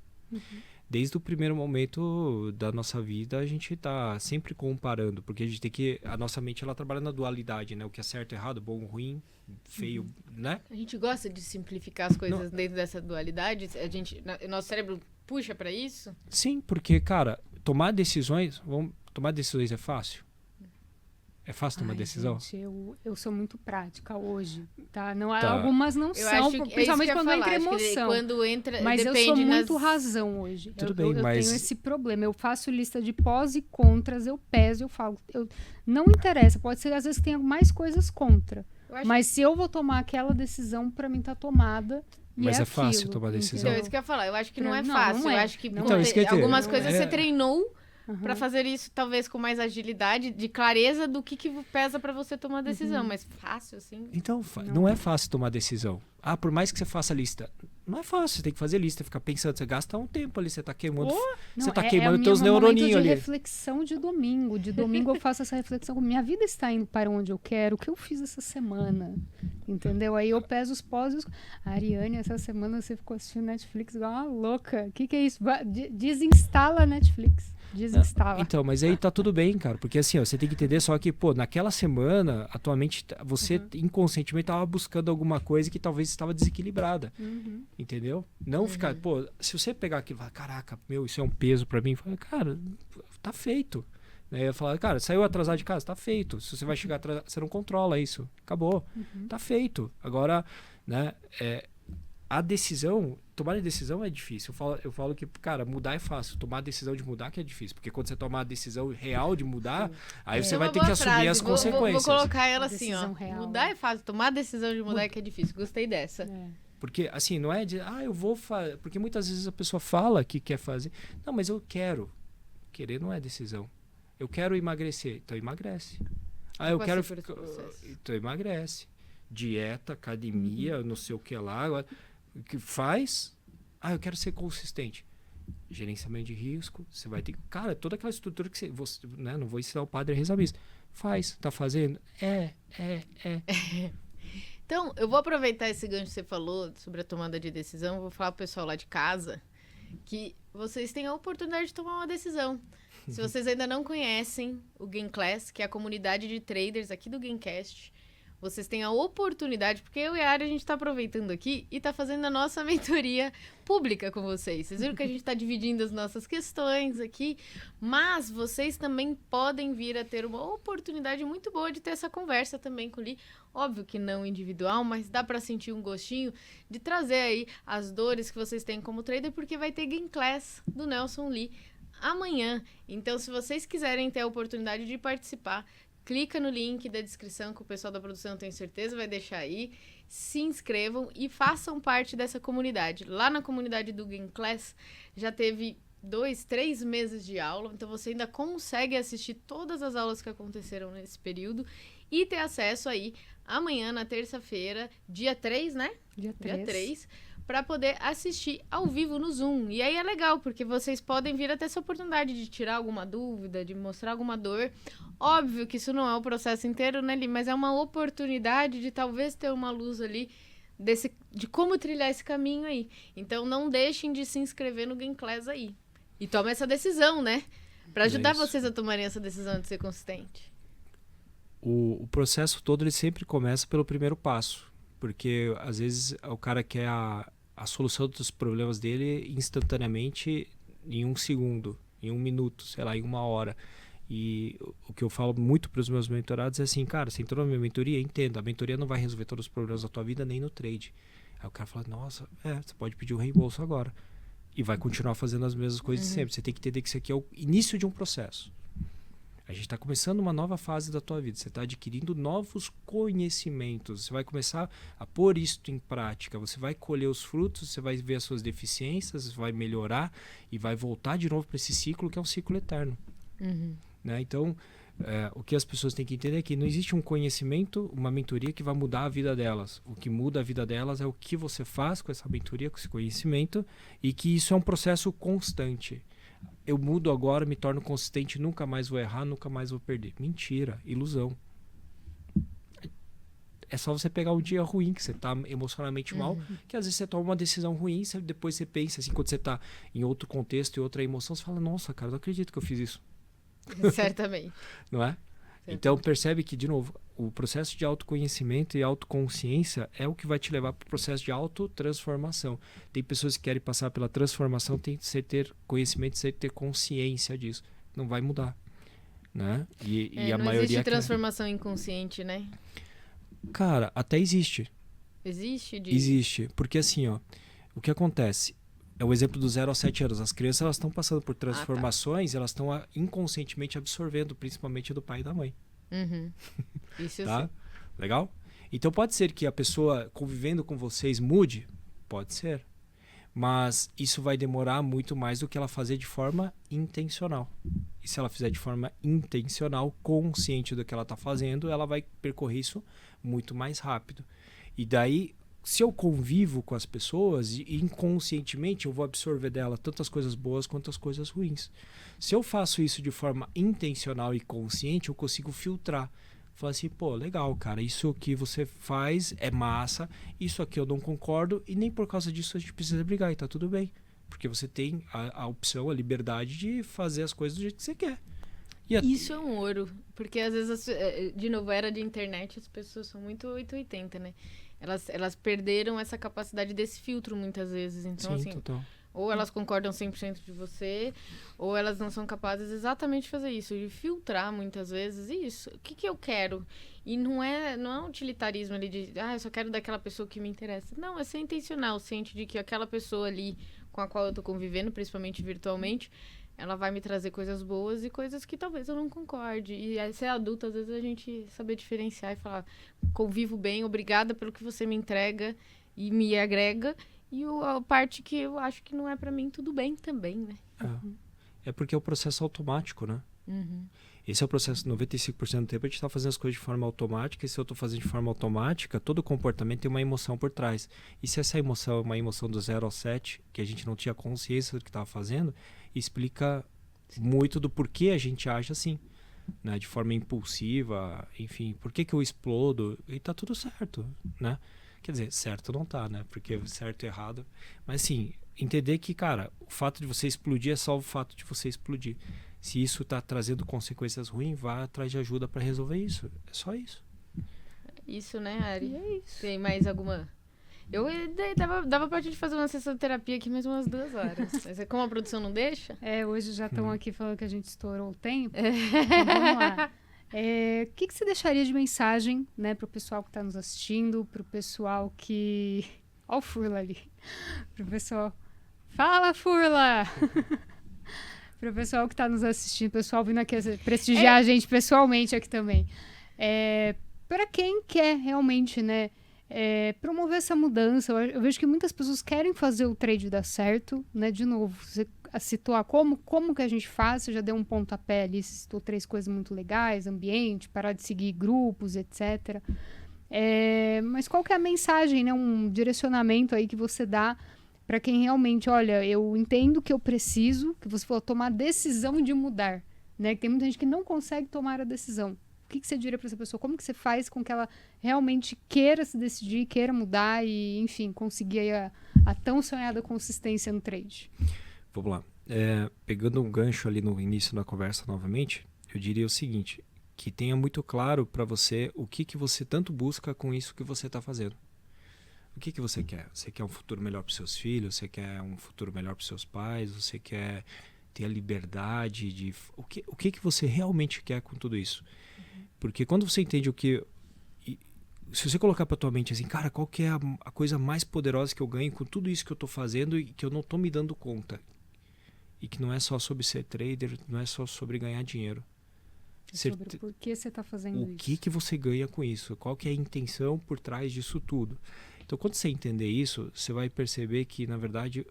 Desde o primeiro momento da nossa vida, a gente está sempre comparando, porque a gente tem que... A nossa mente, ela trabalha na dualidade, né? O que é certo, errado, bom, ruim, feio, né? A gente gosta de simplificar as coisas dentro dessa dualidade. Nosso cérebro puxa pra isso. Sim, porque, cara, tomar decisões é fácil? É fácil tomar decisão? Gente, eu sou muito prática hoje, tá? Não, Tá. Algumas não Eu são, acho que principalmente é isso que quando eu ia entra falar. Acho que emoção. quando entra, Mas eu depende sou muito nas... razão hoje. Tudo eu bem, mas- tenho esse problema. Eu faço lista de pós e contras, eu peso, eu falo. Não interessa, pode ser às vezes que tenha mais coisas contra. Eu acho Mas se eu vou tomar aquela decisão, pra mim tá tomada. E Mas é aquilo, fácil tomar decisão. Então, é entendeu? isso que eu ia falar. Eu acho que não é Não, fácil. não é. Eu acho que Não Então, é. isso que eu ia dizer. algumas coisas É- você treinou Aham. pra fazer isso, talvez com mais agilidade, de clareza do que pesa pra você tomar a decisão. Mas fácil, assim. Então, não é fácil tomar decisão. Por mais que você faça lista, não é fácil, você tem que fazer lista, ficar pensando, você gasta um tempo ali, você tá queimando, você tá queimando teus meu momento neuroninhos de ali. reflexão de domingo. De domingo eu faço essa reflexão. Minha vida está indo para onde eu quero. O que eu fiz essa semana? Entendeu? Aí eu peso os pós e os... Ariane, essa semana você ficou assistindo Netflix igual uma louca. O que é isso? Desinstala a Netflix. Desinstala. Então, mas aí tá tudo bem, cara, porque assim, ó, você tem que entender só que, naquela semana, atualmente, você inconscientemente tava buscando alguma coisa que talvez estava desequilibrada, entendeu? Não ficar, se você pegar aquilo e falar, caraca, isso é um peso pra mim, fala, cara, tá feito. Né? Eu falo, cara, saiu atrasado de casa, tá feito. Se você vai chegar atrasado, você não controla isso, acabou, tá feito. Agora, né, a decisão, tomar a decisão é difícil. Eu falo que, cara, mudar é fácil. Tomar a decisão de mudar que é difícil. Porque quando você tomar a decisão real de mudar, aí você É vai uma ter que boa assumir frase. as Vou consequências. colocar ela assim, ó. Decisão real. Mudar é fácil, tomar a decisão de mudar é que é difícil. Gostei dessa. Porque, assim, não é de, eu vou fazer. Porque muitas vezes a pessoa fala que quer fazer. Não, mas eu quero. Querer não é decisão. Eu quero emagrecer. Então emagrece. Eu passei quero por esse ficar. processo. Então emagrece. Dieta, academia, não sei o que lá. Agora, o que faz? Eu quero ser consistente. Gerenciamento de risco. Você vai ter. Cara, toda aquela estrutura que você. Né, não vou ensinar o padre a rezar missa. Faz. Tá fazendo? Então, eu vou aproveitar esse gancho que você falou sobre a tomada de decisão. Vou falar pro pessoal lá de casa que vocês têm a oportunidade de tomar uma decisão. Se vocês ainda não conhecem o Game Class, que é a comunidade de traders aqui do Gamecast, vocês têm a oportunidade, porque eu e a Ari, a gente tá aproveitando aqui e tá fazendo a nossa mentoria pública com vocês. Vocês viram que a gente tá dividindo as nossas questões aqui, mas vocês também podem vir a ter uma oportunidade muito boa de ter essa conversa também com o Lee. Óbvio que não individual, mas dá pra sentir um gostinho de trazer aí as dores que vocês têm como trader, porque vai ter Game Class do Nelson Lee amanhã. Então, se vocês quiserem ter a oportunidade de participar, clica no link da descrição que o pessoal da produção, tenho certeza, vai deixar aí. Se inscrevam e façam parte dessa comunidade. Lá na comunidade do Game Class já teve 2, 3 meses de aula, então você ainda consegue assistir todas as aulas que aconteceram nesse período e ter acesso aí amanhã, na terça-feira, dia 3, né? Dia 3, para poder assistir ao vivo no Zoom. E aí é legal, porque vocês podem vir a ter essa oportunidade de tirar alguma dúvida, de mostrar alguma dor. Óbvio que isso não é o processo inteiro, né, Li? Mas é uma oportunidade de talvez ter uma luz ali de como trilhar esse caminho aí. Então não deixem de se inscrever no Game Class aí. E tome essa decisão, né? Para ajudar vocês a tomarem essa decisão de ser consistente. O processo todo ele sempre começa pelo primeiro passo. Porque às vezes o cara quer a solução dos problemas dele instantaneamente em 1 segundo, em 1 minuto, sei lá, em 1 hora. E o que eu falo muito para os meus mentorados é assim, cara, você entrou na minha mentoria, entenda, a mentoria não vai resolver todos os problemas da tua vida nem no trade. Aí o cara fala, nossa, você pode pedir o reembolso agora. E vai continuar fazendo as mesmas coisas de sempre. Você tem que entender que isso aqui é o início de um processo. A gente está começando uma nova fase da tua vida. Você está adquirindo novos conhecimentos. Você vai começar a pôr isto em prática. Você vai colher os frutos, você vai ver as suas deficiências, vai melhorar e vai voltar de novo para esse ciclo que é um ciclo eterno. Né? Então, o que as pessoas têm que entender é que não existe um conhecimento, uma mentoria que vai mudar a vida delas. O que muda a vida delas é o que você faz com essa mentoria, com esse conhecimento, e que isso é um processo constante. Eu mudo agora, me torno consistente, nunca mais vou errar, nunca mais vou perder. Mentira, ilusão. É só você pegar um dia ruim, que você está emocionalmente mal, que às vezes você toma uma decisão ruim, depois você pensa, assim, quando você está em outro contexto e outra emoção, você fala, nossa, cara, não acredito que eu fiz isso. Certamente. Não é? Então percebe que, de novo, o processo de autoconhecimento e autoconsciência é o que vai te levar para o processo de autotransformação. Tem pessoas que querem passar pela transformação, tem que ter conhecimento, tem que ter consciência disso. Não vai mudar. Né? E a não maioria existe transformação inconsciente, né? Cara, até existe. Existe? Existe. Porque assim, ó, o que acontece? É o exemplo do 0 aos 7 anos. As crianças elas estão passando por transformações, elas estão inconscientemente absorvendo, principalmente do pai e da mãe. Isso tá? sim. Legal? Então pode ser que a pessoa convivendo com vocês mude? Pode ser. Mas isso vai demorar muito mais do que ela fazer de forma intencional. E se ela fizer de forma intencional, consciente do que ela está fazendo, ela vai percorrer isso muito mais rápido. E daí, se eu convivo com as pessoas, inconscientemente eu vou absorver dela tantas coisas boas quanto as coisas ruins. Se eu faço isso de forma intencional e consciente, eu consigo filtrar. Falar assim, pô, legal, cara, isso que você faz é massa, isso aqui eu não concordo e nem por causa disso a gente precisa brigar e tá tudo bem. Porque você tem a opção, a liberdade de fazer as coisas do jeito que você quer. Isso é um ouro, porque às vezes, de novo, era de internet, as pessoas são muito 880, né? Elas perderam essa capacidade desse filtro muitas vezes. Então, sim, assim, total. Ou elas concordam 100% de você, ou elas não são capazes exatamente de fazer isso, de filtrar muitas vezes isso. O que eu quero? E não é um utilitarismo ali de, eu só quero daquela pessoa que me interessa. Não, é ser intencional, ciente de que aquela pessoa ali com a qual eu tô convivendo, principalmente virtualmente, ela vai me trazer coisas boas e coisas que talvez eu não concorde. E aí, ser adulto, às vezes a gente saber diferenciar e falar, convivo bem, obrigada pelo que você me entrega e me agrega. E a parte que eu acho que não é pra mim, tudo bem também, né? É porque é o processo automático, né? Esse é o processo, 95% do tempo a gente está fazendo as coisas de forma automática, e se eu estou fazendo de forma automática, todo comportamento tem uma emoção por trás. E se essa emoção é uma emoção do 0 ao 7, que a gente não tinha consciência do que estava fazendo, explica muito do porquê a gente age assim, né? De forma impulsiva, enfim, por que eu explodo, e tá tudo certo, né? Quer dizer, certo não tá, né? Porque certo e errado. Mas assim, entender que, cara, o fato de você explodir é só o fato de você explodir. Se isso tá trazendo consequências ruins, vá atrás de ajuda para resolver isso. É só isso. Isso, né, Ari? E é isso. Tem mais alguma? Dava pra gente fazer uma sessão de terapia aqui mais umas 2 horas. Mas como a produção não deixa? Hoje já estão aqui falando que a gente estourou o tempo. Então vamos lá. O que você deixaria de mensagem, né, pro pessoal que está nos assistindo, pro pessoal que... Ó o Furla ali. Pro pessoal... Fala, Furla! Pro pessoal que está nos assistindo, pessoal vindo aqui prestigiar a gente pessoalmente aqui também. Para quem quer realmente, né, promover essa mudança, eu vejo que muitas pessoas querem fazer o trade dar certo, né, de novo. situar como que a gente faz, você já deu um pontapé ali, você citou 3 coisas muito legais, ambiente, parar de seguir grupos, etc. Mas qual que é a mensagem, né, um direcionamento aí que você dá para quem realmente, olha, eu entendo que eu preciso, que você falou, tomar a decisão de mudar, né? Que tem muita gente que não consegue tomar a decisão. O que você diria para essa pessoa? Como que você faz com que ela realmente queira se decidir, queira mudar e, enfim, conseguir aí a tão sonhada consistência no trade? Vamos lá. Pegando um gancho ali no início da conversa novamente, eu diria o seguinte, que tenha muito claro para você o que você tanto busca com isso que você está fazendo. O que você quer? Você quer um futuro melhor para os seus filhos? Você quer um futuro melhor para os seus pais? Você quer ter a liberdade de... O que você realmente quer com tudo isso? Porque quando você entende o que... Se você colocar para tua mente assim, cara, qual que é a coisa mais poderosa que eu ganho com tudo isso que eu estou fazendo e que eu não estou me dando conta? E que não é só sobre ser trader, não é só sobre ganhar dinheiro. Sobre por que você está fazendo isso. O que você ganha com isso? Qual que é a intenção por trás disso tudo? Então, quando você entender isso, você vai perceber que, na verdade,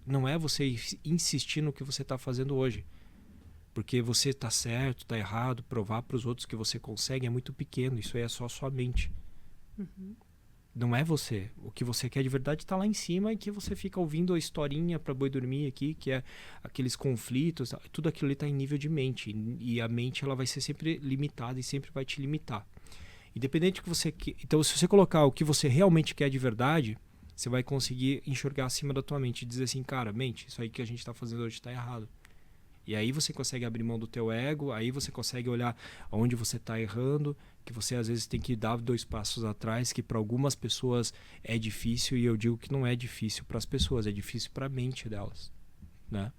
não é você insistir no que você está fazendo hoje. Porque você está certo, está errado, provar para os outros que você consegue é muito pequeno. Isso aí é só a sua mente. Não é você. O que você quer de verdade está lá em cima e que você fica ouvindo a historinha para boi dormir aqui, que é aqueles conflitos. Tudo aquilo ali está em nível de mente. E a mente ela vai ser sempre limitada e sempre vai te limitar. Independente do que você quer. Então, se você colocar o que você realmente quer de verdade, você vai conseguir enxergar acima da tua mente e dizer assim, cara, mente, isso aí que a gente está fazendo hoje está errado. E aí você consegue abrir mão do teu ego, aí você consegue olhar onde você está errando, que você às vezes tem que dar 2 passos atrás, que para algumas pessoas é difícil, e eu digo que não é difícil para as pessoas, é difícil para a mente delas, né?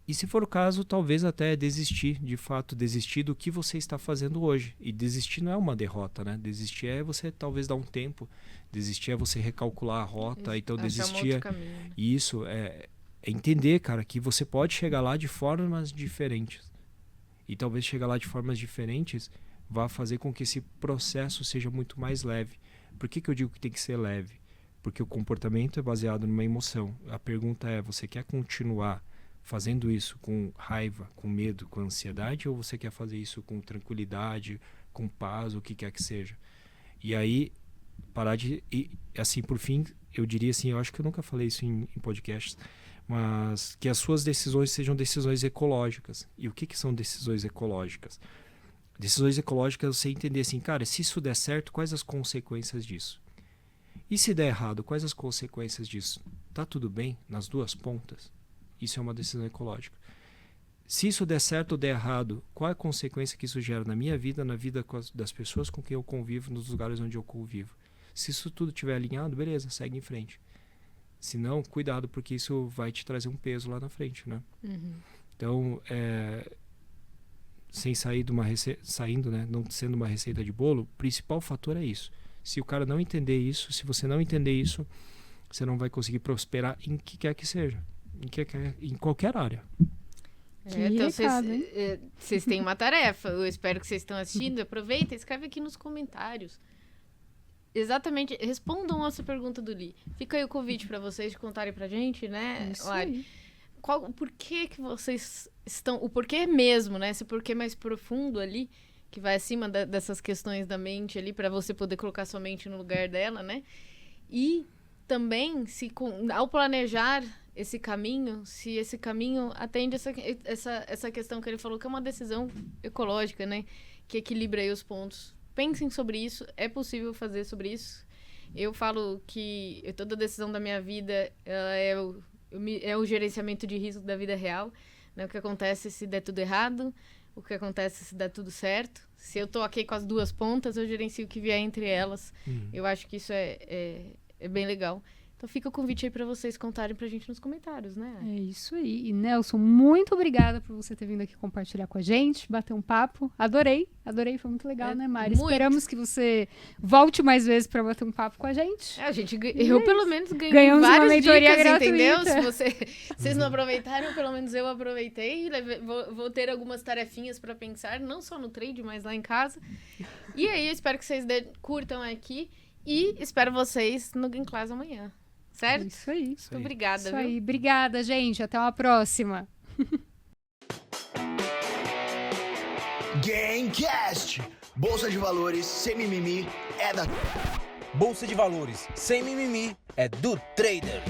E se for o caso, talvez até desistir, de fato, desistir do que você está fazendo hoje. E desistir não é uma derrota, né? Desistir é você talvez dar um tempo, desistir é você recalcular a rota, então desistir é... Isso, é entender, cara, que você pode chegar lá de formas diferentes. E talvez chegar lá de formas diferentes vá fazer com que esse processo seja muito mais leve. Por que eu digo que tem que ser leve? Porque o comportamento é baseado numa emoção. A pergunta é, você quer continuar fazendo isso com raiva, com medo, com ansiedade, ou você quer fazer isso com tranquilidade, com paz, o que quer que seja? E aí, parar de... E, assim, por fim, eu diria assim, eu acho que eu nunca falei isso em podcasts, mas que as suas decisões sejam decisões ecológicas. E o que são decisões ecológicas? Decisões ecológicas, você entender assim, cara, se isso der certo, quais as consequências disso? E se der errado, quais as consequências disso? Tá tudo bem nas duas pontas? Isso é uma decisão ecológica. Se isso der certo ou der errado, qual é a consequência que isso gera na minha vida, na vida das pessoas com quem eu convivo, nos lugares onde eu convivo? Se isso tudo estiver alinhado, beleza, segue em frente. Se não, cuidado, porque isso vai te trazer um peso lá na frente, né? Então, sem sair de uma saindo, né, não sendo uma receita de bolo, o principal fator é isso. Se o cara não entender isso, se você não entender isso, você não vai conseguir prosperar em que quer que seja. Em qualquer área. Então vocês têm uma tarefa. Eu espero que vocês estão assistindo. Aproveita e escreve aqui nos comentários. Exatamente, respondam a essa pergunta do Lee. Fica aí o convite para vocês contarem pra gente, né, Lari? O porquê que vocês estão... O porquê mesmo, né? Esse porquê mais profundo ali, que vai acima dessas questões da mente ali, para você poder colocar sua mente no lugar dela, né? E também, ao planejar esse caminho, se esse caminho atende essa questão que ele falou, que é uma decisão ecológica, né? Que equilibra aí os pontos. Pensem sobre isso, é possível fazer sobre isso. Eu falo que toda decisão da minha vida é o gerenciamento de risco da vida real, né? O que acontece se der tudo errado, o que acontece se der tudo certo. Se eu tô aqui com as duas pontas, eu gerencio o que vier entre elas. Eu acho que isso é bem legal. Então fica o convite aí para vocês contarem pra gente nos comentários, né? É isso aí. E Nelson, muito obrigada por você ter vindo aqui compartilhar com a gente, bater um papo. Adorei, foi muito legal, né, Mari? Muito. Esperamos que você volte mais vezes para bater um papo com a gente. Eu pelo menos ganhei várias dicas, gratuita. Entendeu? Se vocês não aproveitaram, pelo menos eu aproveitei. Vou ter algumas tarefinhas para pensar, não só no trade, mas lá em casa. E aí, eu espero que vocês curtam aqui e espero vocês no Game Class amanhã. certo? Isso aí. Muito obrigada, Isso viu? aí. Obrigada, gente. Até uma próxima. Gamecast! Bolsa de valores sem mimimi é da... Bolsa de valores sem mimimi é do trader.